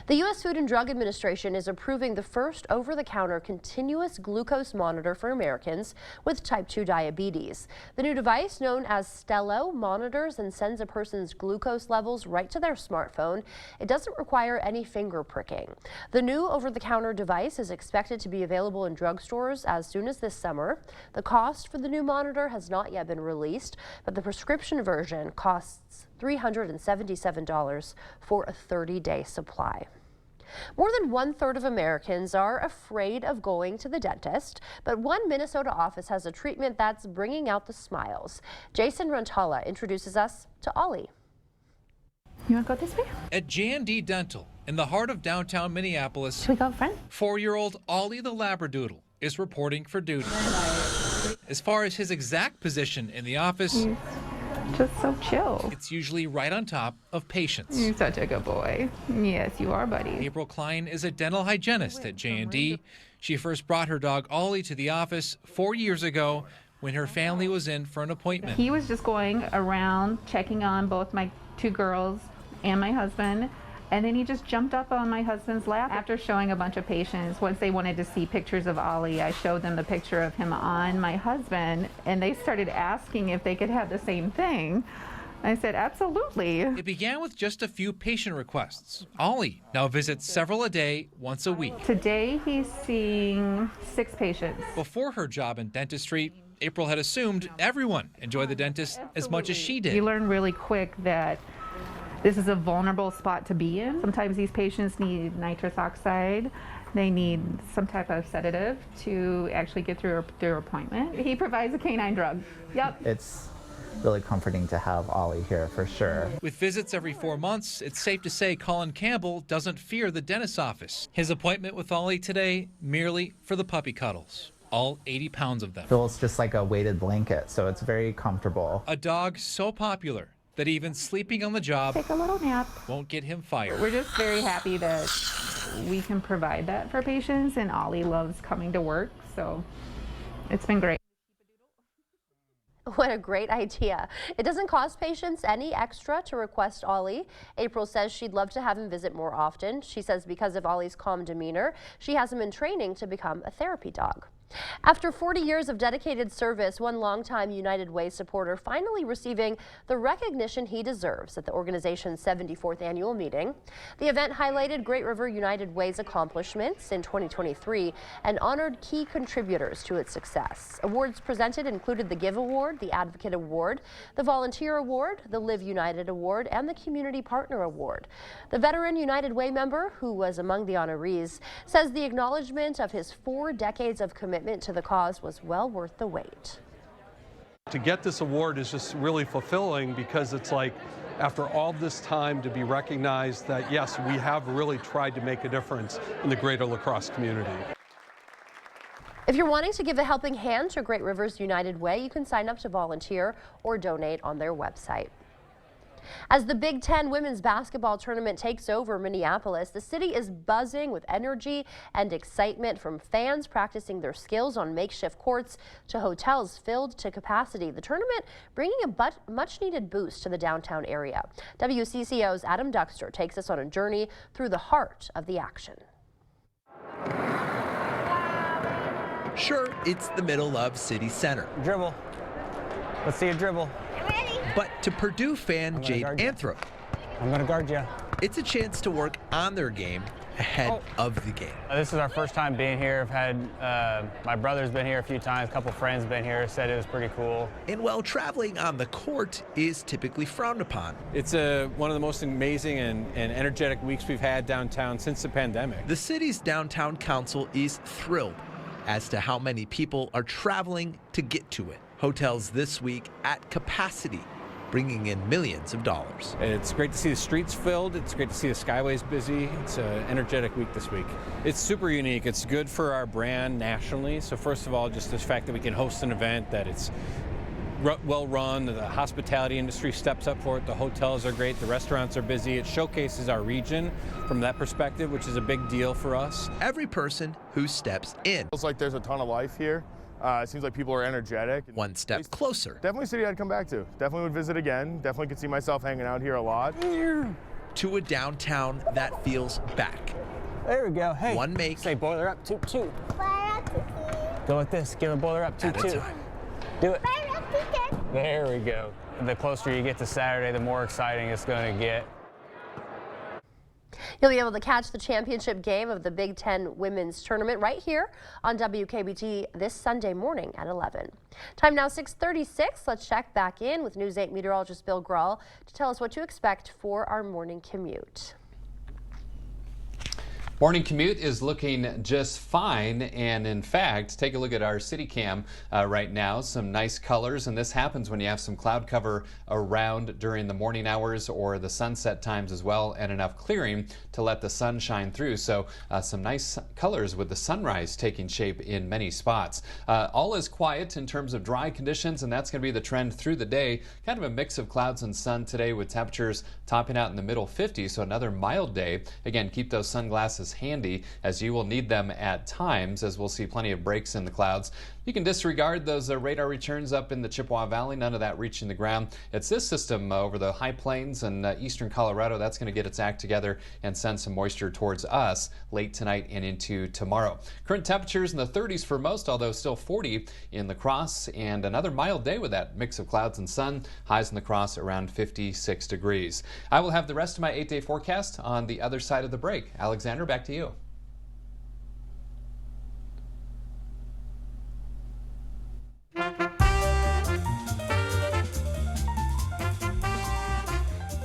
[SPEAKER 2] The U.S. Food and Drug Administration is approving the first over-the-counter continuous glucose monitor for Americans with type 2 diabetes. The new device, known as Stelo, monitors and sends a person's glucose levels right to their smartphone. It doesn't require any finger pricking. The new over-the-counter device is expected to be available in drugstores as soon as this summer. The cost for the new monitor has not yet been released, but the prescription version costs $377 for a 30-day supply. More than 1/3 of Americans are afraid of going to the dentist, but one Minnesota office has a treatment that's bringing out the smiles. Jason Rantala introduces us to Ollie.
[SPEAKER 28] You want to go this way? At J&D Dental, in the heart of downtown Minneapolis, should we go front? 4-year-old Ollie the Labradoodle is reporting for duty. As far as his exact position in the office, just so chill. It's usually right on top of patients. You're such a good boy. Yes, you are, buddy. April Klein is a dental hygienist at J&D. She first brought her dog Ollie to the office 4 years ago when her family was in for an appointment. He was just going around checking on both my 2 girls and my husband. And then he just jumped up on my husband's lap after showing a bunch of patients. Once they wanted to see pictures of Ollie, I showed them the picture of him on my husband, and they started asking if they could have the same thing. I said, absolutely. It began with just a few patient requests. Ollie now visits several a day, once a week. Today he's seeing 6 patients. Before her job in dentistry, April had assumed everyone enjoyed the dentist as much as she did. You learn really quick that this is a vulnerable spot to be in. Sometimes these patients need nitrous oxide. They need some type of sedative to actually get through their appointment. He provides a canine drug. Yep.
[SPEAKER 19] It's
[SPEAKER 1] really comforting to have Ollie here for sure.
[SPEAKER 28] With visits every 4 months, it's safe to say Colin Campbell doesn't fear the dentist's office. His appointment with Ollie today merely for the puppy cuddles. All 80 pounds of them.
[SPEAKER 1] Feels just like a weighted blanket, so it's very comfortable.
[SPEAKER 28] A dog so popular that even sleeping on the job
[SPEAKER 3] Take a little nap.
[SPEAKER 28] won't get him fired.
[SPEAKER 3] We're just very happy that we can provide that for patients, and Ollie loves coming to work, so it's been great.
[SPEAKER 2] What a great idea. It doesn't cost patients any extra to request Ollie. April says she'd love to have him visit more often. She says because of Ollie's calm demeanor, she has him in training to become a therapy dog. After 40 years of dedicated service, one longtime United Way supporter finally receiving the recognition he deserves at the organization's 74th annual meeting. The event highlighted Great River United Way's accomplishments in 2023 and honored key contributors to its success. Awards presented included the Give Award, the Advocate Award, the Volunteer Award, the Live United Award, and the Community Partner Award. The veteran United Way member, who was among the honorees, says the acknowledgement of his 4 decades of commitment to the cause was well worth the wait.
[SPEAKER 4] To get this award is just really fulfilling because it's like, after all this time, to be recognized that, yes, we have really tried to make a difference in the greater La Crosse community.
[SPEAKER 2] If you're wanting to give a helping hand to Great Rivers United Way, you can sign up to volunteer or donate on their website. As the Big Ten women's basketball tournament takes over Minneapolis, the city is buzzing with energy and excitement, from fans practicing their skills on makeshift courts to hotels filled to capacity. The tournament bringing a much-needed boost to the downtown area. WCCO's Adam Duxter takes us on a journey through the heart of the action.
[SPEAKER 8] Sure, it's the middle of City Center.
[SPEAKER 13] Dribble. Let's see a dribble.
[SPEAKER 8] But to Purdue fan Jade Anthrop,
[SPEAKER 13] I'm going to guard you.
[SPEAKER 8] It's a chance to work on their game ahead of the game.
[SPEAKER 13] This is our first time being here. I've had, my brother's been here a few times, a couple friends been here, said it was pretty cool.
[SPEAKER 8] And while traveling on the court is typically frowned upon,
[SPEAKER 14] it's one of the most amazing and energetic weeks we've had downtown since the pandemic.
[SPEAKER 8] The city's downtown council is thrilled as to how many people are traveling to get to it. Hotels this week at capacity, bringing in millions of dollars.
[SPEAKER 14] It's great to see the streets filled. It's great to see the skyways busy. It's an energetic week this week. It's super unique. It's good for our brand nationally. So first of all, just the fact that we can host an event, that it's well run, the hospitality industry steps up for it, the hotels are great, the restaurants are busy. It showcases our region from that perspective, which is a big deal for us.
[SPEAKER 8] Every person who steps in
[SPEAKER 23] feels like there's a ton of life here. It seems like people are energetic.
[SPEAKER 8] One step closer.
[SPEAKER 23] Definitely a city I'd come back to. Definitely would visit again. Definitely could see myself hanging out here a lot.
[SPEAKER 8] To a downtown that feels back.
[SPEAKER 13] There we go. Hey.
[SPEAKER 8] One make.
[SPEAKER 13] Say boiler up, 2-2. Go like this. Give a boiler up, 2-2. Do it. There we go. The closer you get to Saturday, the more exciting it's going to get.
[SPEAKER 2] You'll be able to catch the championship game of the Big Ten women's tournament right here on WKBT this Sunday morning at 11. Time now 6:36. Let's check back in with News 8 meteorologist Bill Grahl to tell us what to expect for our morning commute.
[SPEAKER 24] Morning commute is looking just fine, and in fact, take a look at our city cam right now. Some nice colors, and this happens when you have some cloud cover around during the morning hours or the sunset times as well, and enough clearing to let the sun shine through. So some nice colors with the sunrise taking shape in many spots. All is quiet in terms of dry conditions, and that's going to be the trend through the day. Kind of a mix of clouds and sun today, with temperatures topping out in the middle 50s, so another mild day. Again, keep those sunglasses handy, as you will need them at times, as we'll see plenty of breaks in the clouds. You can disregard those radar returns up in the Chippewa Valley, none of that reaching the ground. It's this system over the high plains and eastern Colorado that's going to get its act together and send some moisture towards us late tonight and into tomorrow. Current temperatures in the 30s for most, although still 40 in La Crosse, and another mild day with that mix of clouds and sun. Highs in La Crosse around 56 degrees. I will have the rest of my 8-day forecast on the other side of the break. Alexander, back to you.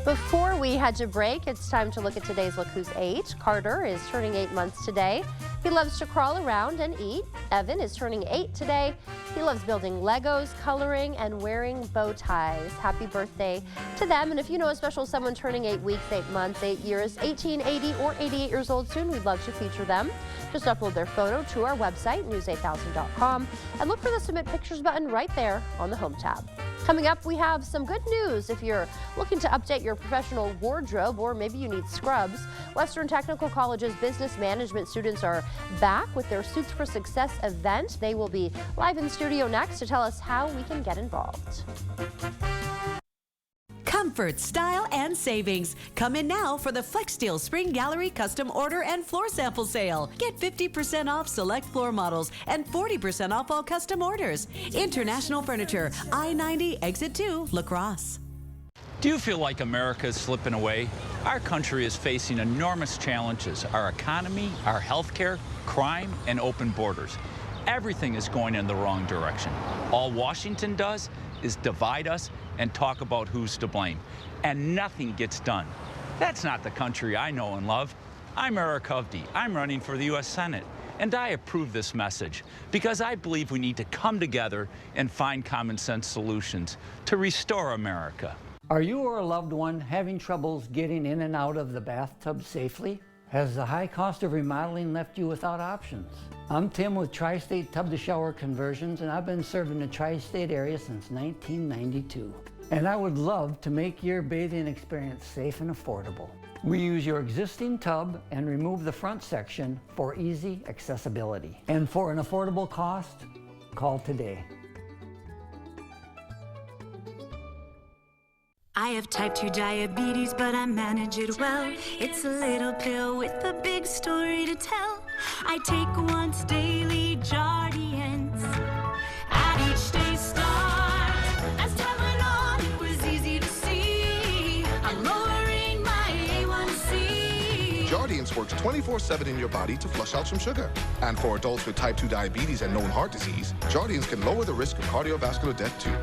[SPEAKER 2] Before we head to break, it's time to look at today's Look Who's 8. Carter is turning 8 months today. He loves to crawl around and eat. Evan is turning 8 today. He loves building Legos, coloring, and wearing bow ties. Happy birthday to them. And if you know a special someone turning 8 weeks, 8 months, 8 years, 18, 80, or 88 years old soon, we'd love to feature them. Just upload their photo to our website, news8000.com, and look for the Submit Pictures button right there on the Home tab. Coming up, we have some good news if you're looking to update your professional wardrobe or maybe you need scrubs. Western Technical College's business management students are back with their Suits for Success event. They will be live in studio next to tell us how we can get involved.
[SPEAKER 7] Comfort, style, and savings. Come in now for the FlexSteel Spring Gallery Custom Order and Floor Sample Sale. Get 50% off select floor models and 40% off all custom orders. International Furniture, I-90, Exit 2, La Crosse.
[SPEAKER 5] Do you feel like America is slipping away? Our country is facing enormous challenges. Our economy, our healthcare, crime, and open borders. Everything is going in the wrong direction. All Washington does is divide us and talk about who's to blame. And nothing gets done. That's not the country I know and love. I'm Eric Hovde. I'm running for the U.S. Senate. And I approve this message because I believe we need to come together and find common sense solutions to restore America.
[SPEAKER 6] Are you or a loved one having troubles getting in and out of the bathtub safely? Has the high cost of remodeling left you without options? I'm Tim with Tri-State Tub to Shower Conversions, and I've been serving the Tri-State area since 1992. And I would love to make your bathing experience safe and affordable. We use your existing tub and remove the front section for easy accessibility. And for an affordable cost, call today.
[SPEAKER 9] I have type 2 diabetes, but I manage it well. It's a little pill with a big story to tell. I take once daily Jardiance. At each day's start, as time went on, it was easy to see. I'm lowering my A1C.
[SPEAKER 10] Jardiance works 24/7 in your body to flush out some sugar. And for adults with type 2 diabetes and known heart disease, Jardiance can lower the risk of cardiovascular death too.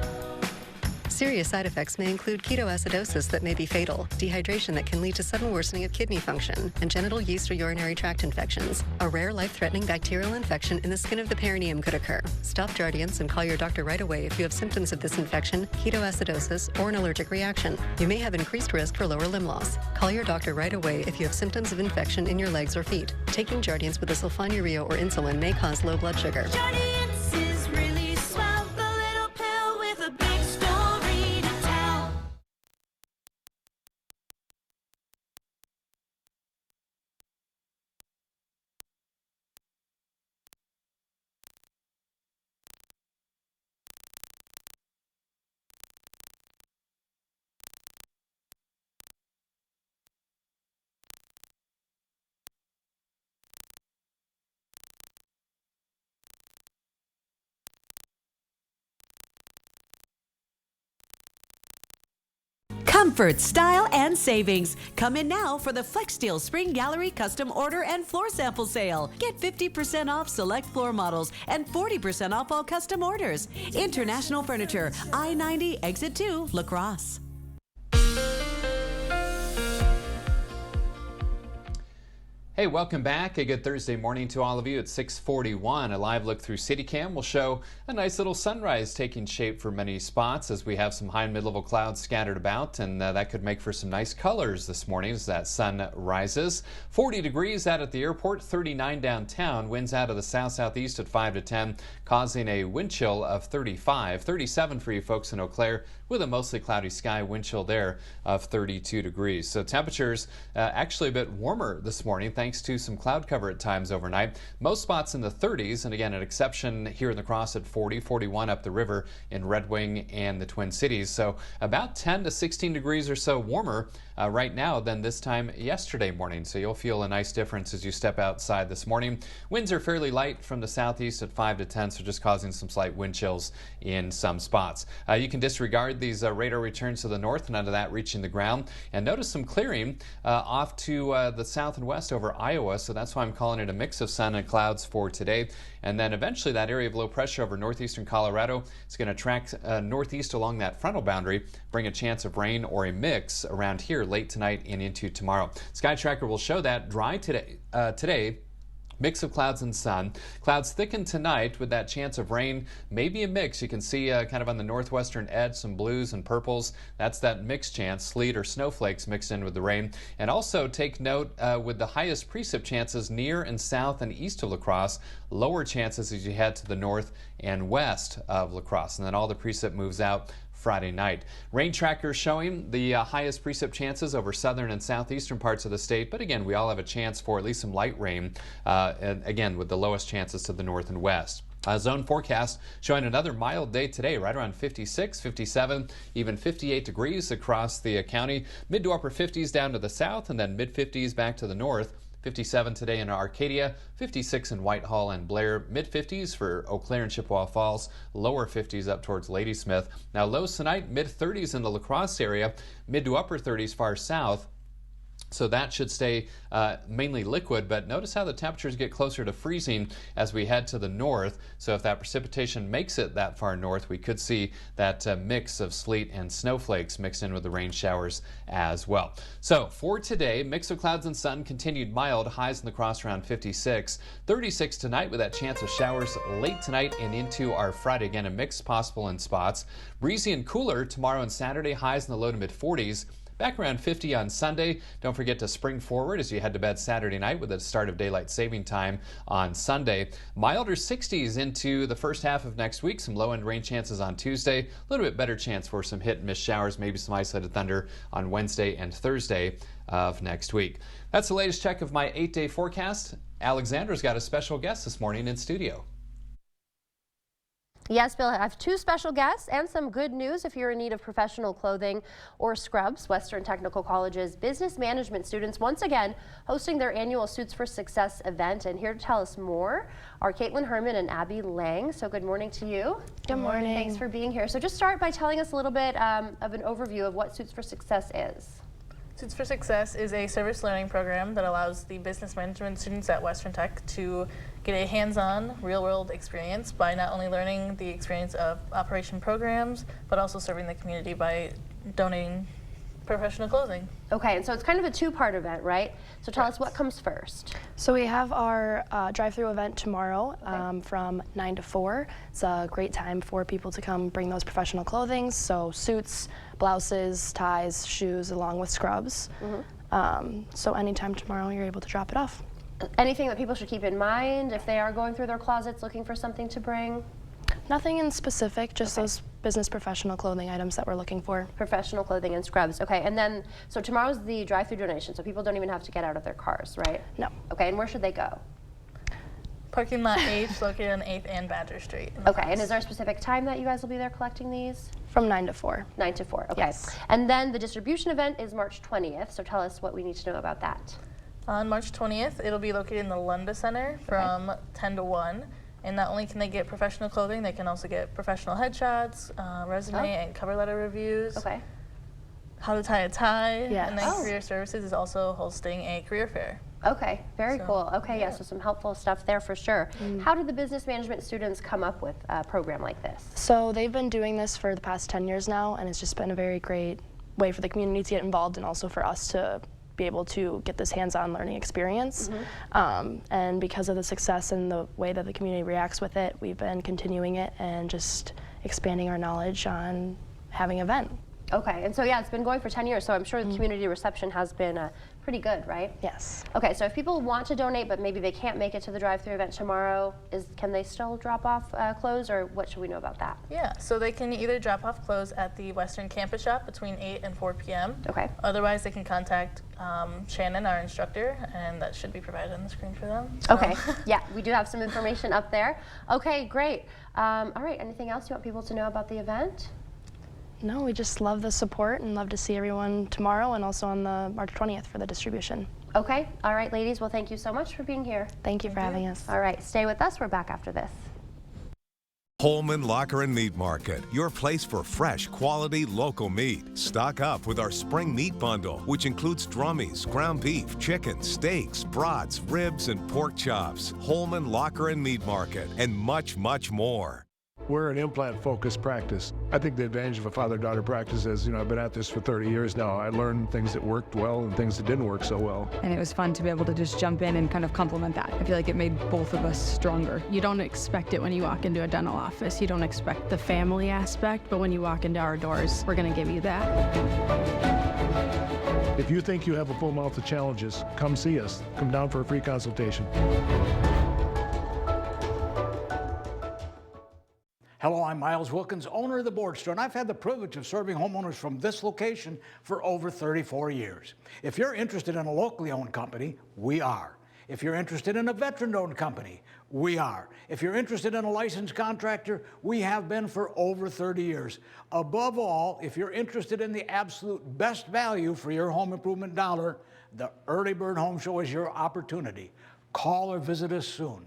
[SPEAKER 11] Serious side effects may include ketoacidosis that may be fatal, dehydration that can lead to sudden worsening of kidney function, and genital yeast or urinary tract infections. A rare life-threatening bacterial infection in the skin of the perineum could occur. Stop Jardiance and call your doctor right away if you have symptoms of this infection, ketoacidosis, or an allergic reaction. You may have increased risk for lower limb loss. Call your doctor right away if you have symptoms of infection in your legs or feet. Taking Jardiance with a sulfonylurea or insulin may cause low blood sugar.
[SPEAKER 9] Jardiance is really swell, the little pill with a big story to tell.
[SPEAKER 7] Comfort, style, and savings. Come in now for the FlexSteel Spring Gallery Custom Order and Floor Sample Sale. Get 50% off select floor models and 40% off all custom orders. International Furniture, I-90, Exit 2, La Crosse.
[SPEAKER 24] Hey, welcome back. A good Thursday morning to all of you. It's 6:41. A live look through CityCam will show a nice little sunrise taking shape for many spots as we have some high and mid-level clouds scattered about, and that could make for some nice colors this morning as that sun rises. 40 degrees out at the airport, 39 downtown. Winds out of the south-southeast at 5 to 10, causing a wind chill of 35. 37 for you folks in Eau Claire with a mostly cloudy sky, wind chill there of 32 degrees. So temperatures actually a bit warmer this morning thanks to some cloud cover at times overnight. Most spots in the 30s, and again, an exception here in La Crosse at 40, 41 up the river in Red Wing and the Twin Cities. So about 10 to 16 degrees or so warmer right now than this time yesterday morning. So you'll feel a nice difference as you step outside this morning. Winds are fairly light from the southeast at 5 to 10, so just causing some slight wind chills in some spots. You can disregard these radar returns to the north, none of that reaching the ground. And notice some clearing off to the south and west over Iowa, so that's why I'm calling it a mix of sun and clouds for today. And then eventually that area of low pressure over northeastern Colorado is going to track northeast along that frontal boundary, bring a chance of rain or a mix around here late tonight and into tomorrow. Sky Tracker will show that dry today. Mix of clouds and sun. Clouds thicken tonight with that chance of rain, maybe a mix. You can see kind of on the northwestern edge some blues and purples. That's that mixed chance, sleet or snowflakes mixed in with the rain. And also take note with the highest precip chances near and south and east of La Crosse, lower chances as you head to the north and west of La Crosse. And then all the precip moves out Friday night. Rain trackers showing the highest precip chances over southern and southeastern parts of the state, but again, we all have a chance for at least some light rain, and again, with the lowest chances to the north and west. Zone forecast showing another mild day today, right around 56, 57, even 58 degrees across the county. Mid to upper 50s down to the south, and then mid 50s back to the north. 57 today in Arcadia, 56 in Whitehall and Blair, mid-50s for Eau Claire and Chippewa Falls, lower 50s up towards Ladysmith. Now lows tonight, mid-30s in the La Crosse area, mid to upper 30s far south. So that should stay mainly liquid, but notice how the temperatures get closer to freezing as we head to the north. So if that precipitation makes it that far north, we could see that mix of sleet and snowflakes mixed in with the rain showers as well. So for today, mix of clouds and sun, continued mild, highs in the Cross around 56. 36 tonight with that chance of showers late tonight and into our Friday. Again, a mix possible in spots. Breezy and cooler tomorrow and Saturday, highs in the low to mid 40s. Back around 50 on Sunday. Don't forget to spring forward as you head to bed Saturday night with the start of daylight saving time on Sunday. Milder 60s into the first half of next week. Some low-end rain chances on Tuesday. A little bit better chance for some hit and miss showers, maybe some isolated thunder on Wednesday and Thursday of next week. That's the latest check of my 8-day forecast. Alexandra's got a special guest this morning in studio.
[SPEAKER 2] Yes, Bill, I have two special guests and some good news if you're in need of professional clothing or scrubs. Western Technical College's business management students once again hosting their annual Suits for Success event. And here to tell us more are Caitlin Herman and Abby Lang. So good morning to you.
[SPEAKER 12] Good morning.
[SPEAKER 2] Thanks for being here. So just start by telling us a little bit of an overview of what Suits for Success is.
[SPEAKER 12] Suits for Success is a service learning program that allows the business management students at Western Tech to get a hands-on, real-world experience by not only learning the experience of operation programs, but also serving the community by donating professional clothing.
[SPEAKER 2] Okay, and so it's kind of a two-part event, right? So tell us what comes first.
[SPEAKER 15] So we have our drive-through event tomorrow from 9 to 4. It's a great time for people to come bring those professional clothing, so suits, blouses, ties, shoes, along with scrubs. So anytime tomorrow you're able to drop it off.
[SPEAKER 2] Anything that people should keep in mind if they are going through their closets looking for something to bring?
[SPEAKER 15] Nothing in specific, just those business professional clothing items that we're looking for.
[SPEAKER 2] Professional clothing and scrubs. Okay, and then, so tomorrow's the drive-through donation, so people don't even have to get out of their cars, right?
[SPEAKER 15] No.
[SPEAKER 2] Okay, and where should they go?
[SPEAKER 12] Parking lot H, located on 8th and Badger Street.
[SPEAKER 2] Okay, and is there a specific time that you guys will be there collecting these?
[SPEAKER 15] From 9 to 4.
[SPEAKER 2] 9 to 4, okay.
[SPEAKER 15] Yes.
[SPEAKER 2] And then the distribution event is March 20th, so tell us what we need to know about that.
[SPEAKER 12] On March 20th, it'll be located in the Lunda Center from 10 to 1. And not only can they get professional clothing, they can also get professional headshots, resume and cover letter reviews.
[SPEAKER 2] Okay.
[SPEAKER 12] How to tie a tie.
[SPEAKER 15] Yes.
[SPEAKER 12] And then Career Services is also hosting a career fair.
[SPEAKER 2] Okay, very cool. Okay, yeah, so some helpful stuff there for sure. How did the business management students come up with a program like this?
[SPEAKER 15] So they've been doing this for the past 10 years now, and it's just been a very great way for the community to get involved and also for us to be able to get this hands-on learning experience. And because of the success and the way that the community reacts with it, we've been continuing it and just expanding our knowledge on having an event.
[SPEAKER 2] Okay, and so yeah, it's been going for 10 years, so I'm sure the community reception has been pretty good, right?
[SPEAKER 15] Yes.
[SPEAKER 2] Okay, so if people want to donate, but maybe they can't make it to the drive-through event tomorrow, can they still drop off clothes, or what should we know about that?
[SPEAKER 12] Yeah, so they can either drop off clothes at the Western Campus Shop between 8 and 4 p.m.
[SPEAKER 2] Okay.
[SPEAKER 12] Otherwise, they can contact Shannon, our instructor, and that should be provided on the screen for them.
[SPEAKER 2] Okay, yeah, we do have some information up there. Okay, great. All right, anything else you want people to know about the event?
[SPEAKER 15] No, we just love the support and love to see everyone tomorrow and also on the March 20th for the distribution.
[SPEAKER 2] Okay, all right, ladies, well, thank you so much for being here.
[SPEAKER 15] Thank you for having us.
[SPEAKER 2] All right, stay with us. We're back after this.
[SPEAKER 16] Holman Locker and Meat Market, your place for fresh, quality, local meat. Stock up with our spring meat bundle, which includes drummies, ground beef, chicken, steaks, brats, ribs, and pork chops. Holman Locker and Meat Market, and much, much more.
[SPEAKER 17] We're an implant-focused practice. I think the advantage of a father-daughter practice is, I've been at this for 30 years now. I learned things that worked well and things that didn't work so well.
[SPEAKER 18] And it was fun to be able to just jump in and kind of complement that. I feel like it made both of us stronger.
[SPEAKER 20] You don't expect it when you walk into a dental office. You don't expect the family aspect, but when you walk into our doors, we're going to give you that.
[SPEAKER 17] If you think you have a full mouth of challenges, come see us. Come down for a free consultation.
[SPEAKER 21] Hello, I'm Miles Wilkins, owner of the Board Store, and I've had the privilege of serving homeowners from this location for over 34 years. If you're interested in a locally owned company, we are. If you're interested in a veteran-owned company, we are. If you're interested in a licensed contractor, we have been for over 30 years. Above all, if you're interested in the absolute best value for your home improvement dollar, the Early Bird Home Show is your opportunity. Call or visit us soon.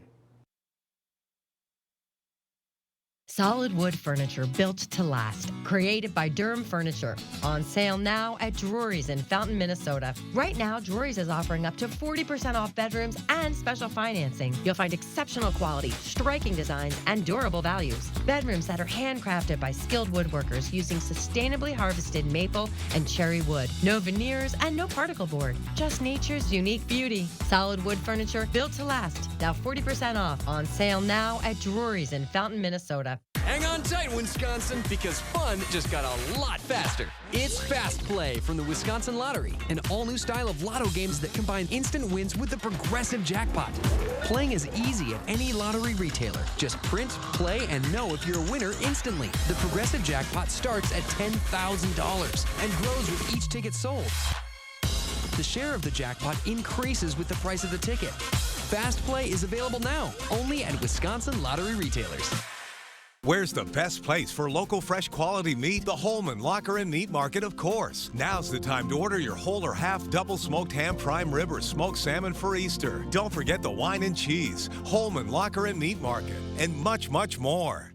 [SPEAKER 25] Solid wood furniture built to last. Created by Durham Furniture. On sale now at Drury's in Fountain, Minnesota. Right now, Drury's is offering up to 40% off bedrooms and special financing. You'll find exceptional quality, striking designs, and durable values. Bedrooms that are handcrafted by skilled woodworkers using sustainably harvested maple and cherry wood. No veneers and no particle board. Just nature's unique beauty. Solid wood furniture built to last. Now 40% off. On sale now at Drury's in Fountain, Minnesota.
[SPEAKER 26] Hang on tight, Wisconsin, because fun just got a lot faster. It's Fast Play from the Wisconsin Lottery, an all-new style of lotto games that combine instant wins with the progressive jackpot. Playing is easy at any lottery retailer. Just print, play, and know if you're a winner instantly. The progressive jackpot starts at $10,000 and grows with each ticket sold. The share of the jackpot increases with the price of the ticket. Fast Play is available now, only at Wisconsin Lottery retailers.
[SPEAKER 16] Where's the best place for local fresh quality meat? The Holman Locker and Meat Market, of course. Now's the time to order your whole or half double smoked ham, prime rib, or smoked salmon for Easter. Don't forget the wine and cheese. Holman Locker and Meat Market, and much, much more.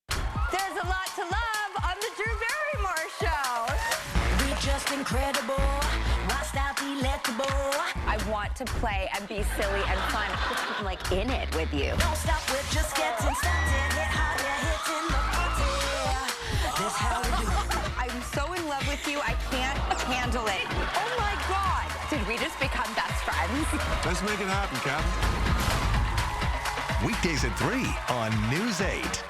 [SPEAKER 27] There's a lot to love on the Drew Barrymore Show.
[SPEAKER 9] We're just incredible, lost out delectable.
[SPEAKER 27] I want to play and be silly and fun. I'm like in it with you.
[SPEAKER 9] Don't stop, we're just getting started. Hit harder, hitting the party. That's how we do it.
[SPEAKER 27] I'm so in love with you, I can't handle it. Oh my God. Did we just become best friends?
[SPEAKER 23] Let's make it happen, Captain.
[SPEAKER 22] Weekdays at 3 on News 8.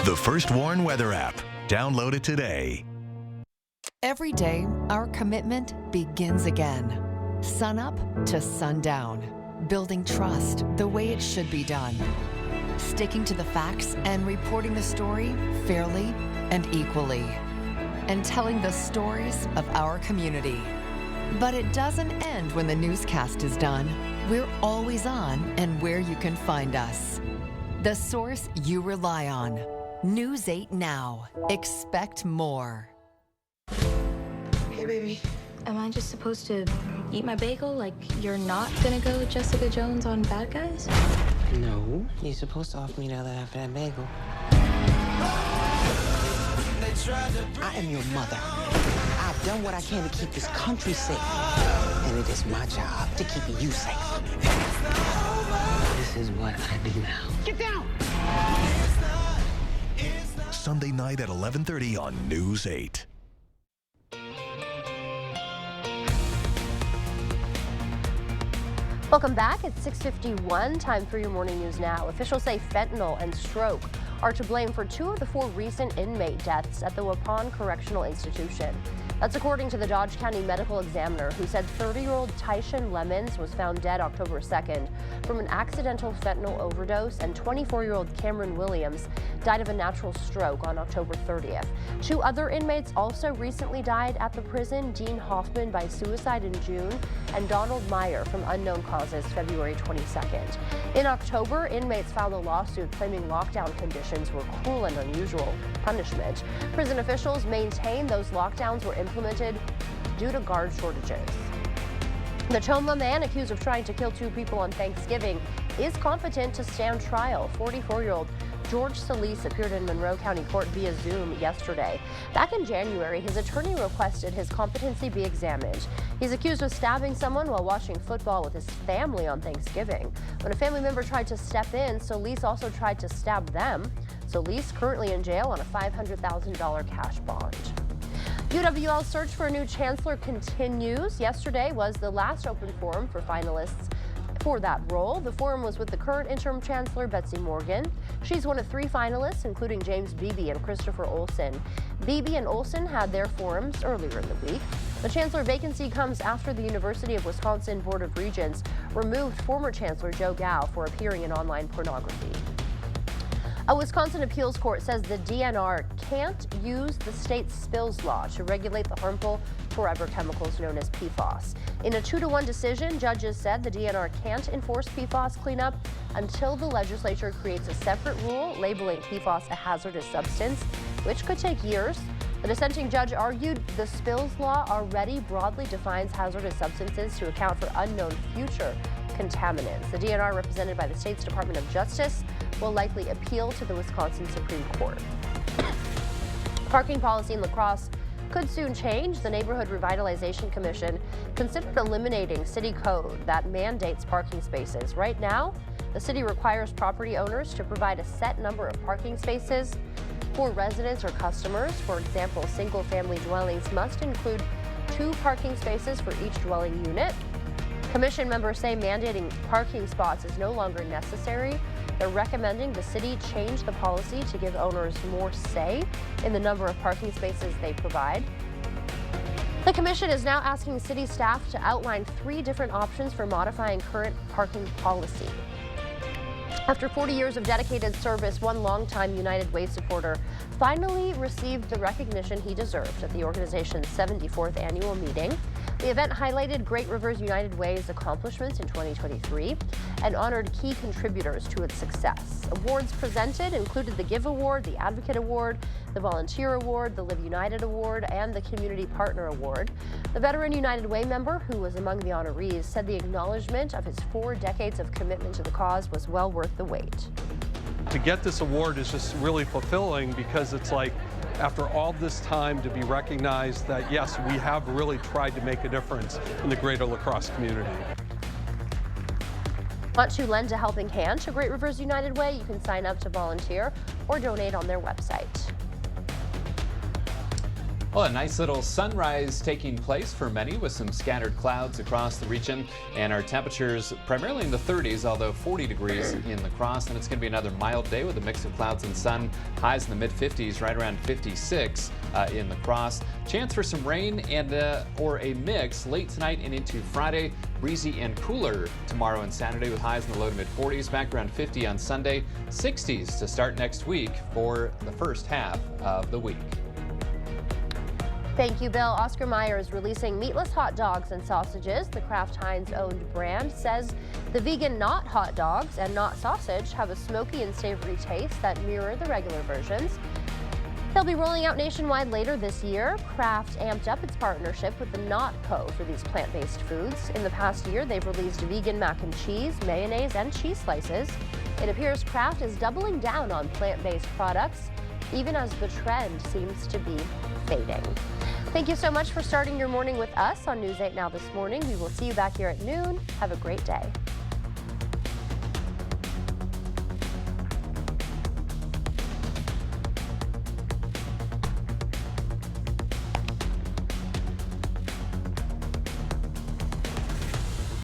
[SPEAKER 22] The First Warn Weather app. Download it today.
[SPEAKER 29] Every day, our commitment begins again. Sun up to sundown. Building trust the way it should be done. Sticking to the facts and reporting the story fairly and equally. And telling the stories of our community. But it doesn't end when the newscast is done. We're always on and where you can find us. The source you rely on. News 8 Now. Expect more.
[SPEAKER 15] Hey, baby. Am I just supposed to eat my bagel like you're not gonna go Jessica Jones on Bad Guys?
[SPEAKER 30] No, you're supposed to offer me the other half of that bagel. I am your mother. I've done what I can to keep this country safe. And it is my job to keep you safe. This is what I do now. Get down!
[SPEAKER 22] Sunday night at 11:30 on News 8.
[SPEAKER 2] Welcome back. It's 6:51. Time for your morning news now. Officials say fentanyl and stroke are to blame for 2 of the 4 recent inmate deaths at the Waupun Correctional Institution. That's according to the Dodge County Medical Examiner, who said 30-year-old Tyshawn Lemons was found dead October 2nd from an accidental fentanyl overdose, and 24-year-old Cameron Williams died of a natural stroke on October 30th. 2 other inmates also recently died at the prison, Dean Hoffman by suicide in June, and Donald Meyer from unknown causes February 22nd. In October, inmates filed a lawsuit claiming lockdown conditions were cruel and unusual punishment. Prison officials maintain those lockdowns were implemented due to guard shortages. The Toma man accused of trying to kill 2 people on Thanksgiving is competent to stand trial. 44-year-old George Solis appeared in Monroe County Court via Zoom yesterday. Back in January, his attorney requested his competency be examined. He's accused of stabbing someone while watching football with his family on Thanksgiving. When a family member tried to step in, Solis also tried to stab them. Solis currently in jail on a $500,000 cash bond. UWL's search for a new chancellor continues. Yesterday was the last open forum for finalists for that role. The forum was with the current interim chancellor, Betsy Morgan. She's one of 3 finalists, including James Beebe and Christopher Olson. Beebe and Olson had their forums earlier in the week. The chancellor vacancy comes after the University of Wisconsin Board of Regents removed former Chancellor Joe Gao for appearing in online pornography. A Wisconsin appeals court says the DNR can't use the state's spills law to regulate the harmful forever chemicals known as PFAS. In a 2-to-1 decision, judges said the DNR can't enforce PFAS cleanup until the legislature creates a separate rule labeling PFAS a hazardous substance, which could take years. The dissenting judge argued the spills law already broadly defines hazardous substances to account for unknown future contaminants. The DNR, represented by the state's Department of Justice, will likely appeal to the Wisconsin Supreme Court. Parking policy in La Crosse could soon change. The Neighborhood Revitalization Commission considered eliminating city code that mandates parking spaces. Right now, the city requires property owners to provide a set number of parking spaces for residents or customers. For example, single-family dwellings must include 2 parking spaces for each dwelling unit. Commission members say mandating parking spots is no longer necessary. They're recommending the city change the policy to give owners more say in the number of parking spaces they provide. The commission is now asking city staff to outline 3 different options for modifying current parking policy. After 40 years of dedicated service, one longtime United Way supporter finally received the recognition he deserved at the organization's 74th annual meeting. The event highlighted Great Rivers United Way's accomplishments in 2023 and honored key contributors to its success. Awards presented included the Give Award, the Advocate Award, the Volunteer Award, the Live United Award, and the Community Partner Award. The veteran United Way member, who was among the honorees, said the acknowledgement of his 4 decades of commitment to the cause was well worth the wait.
[SPEAKER 1] To get this award is just really fulfilling because it's like, after all this time, to be recognized that, yes, we have really tried to make a difference in the greater La Crosse community.
[SPEAKER 2] Want to lend a helping hand to Great Rivers United Way? You can sign up to volunteer or donate on their website.
[SPEAKER 24] Well, a nice little sunrise taking place for many with some scattered clouds across the region, and our temperatures primarily in the 30s, although 40 degrees in La Crosse, and it's going to be another mild day with a mix of clouds and sun. Highs in the mid-50s, right around 56 in La Crosse. Chance for some rain and or a mix late tonight and into Friday. Breezy and cooler tomorrow and Saturday with highs in the low to mid-40s, back around 50 on Sunday. 60s to start next week for the first half of the week.
[SPEAKER 2] Thank you, Bill. Oscar Mayer is releasing meatless hot dogs and sausages. The Kraft Heinz owned brand says the vegan not hot dogs and not sausage have a smoky and savory taste that mirror the regular versions. They'll be rolling out nationwide later this year. Kraft amped up its partnership with the Not Co. for these plant-based foods. In the past year, they've released vegan mac and cheese, mayonnaise, and cheese slices. It appears Kraft is doubling down on plant-based products, even as the trend seems to be fading. Thank you so much for starting your morning with us on News 8 Now this morning. We will see you back here at noon. Have a great day.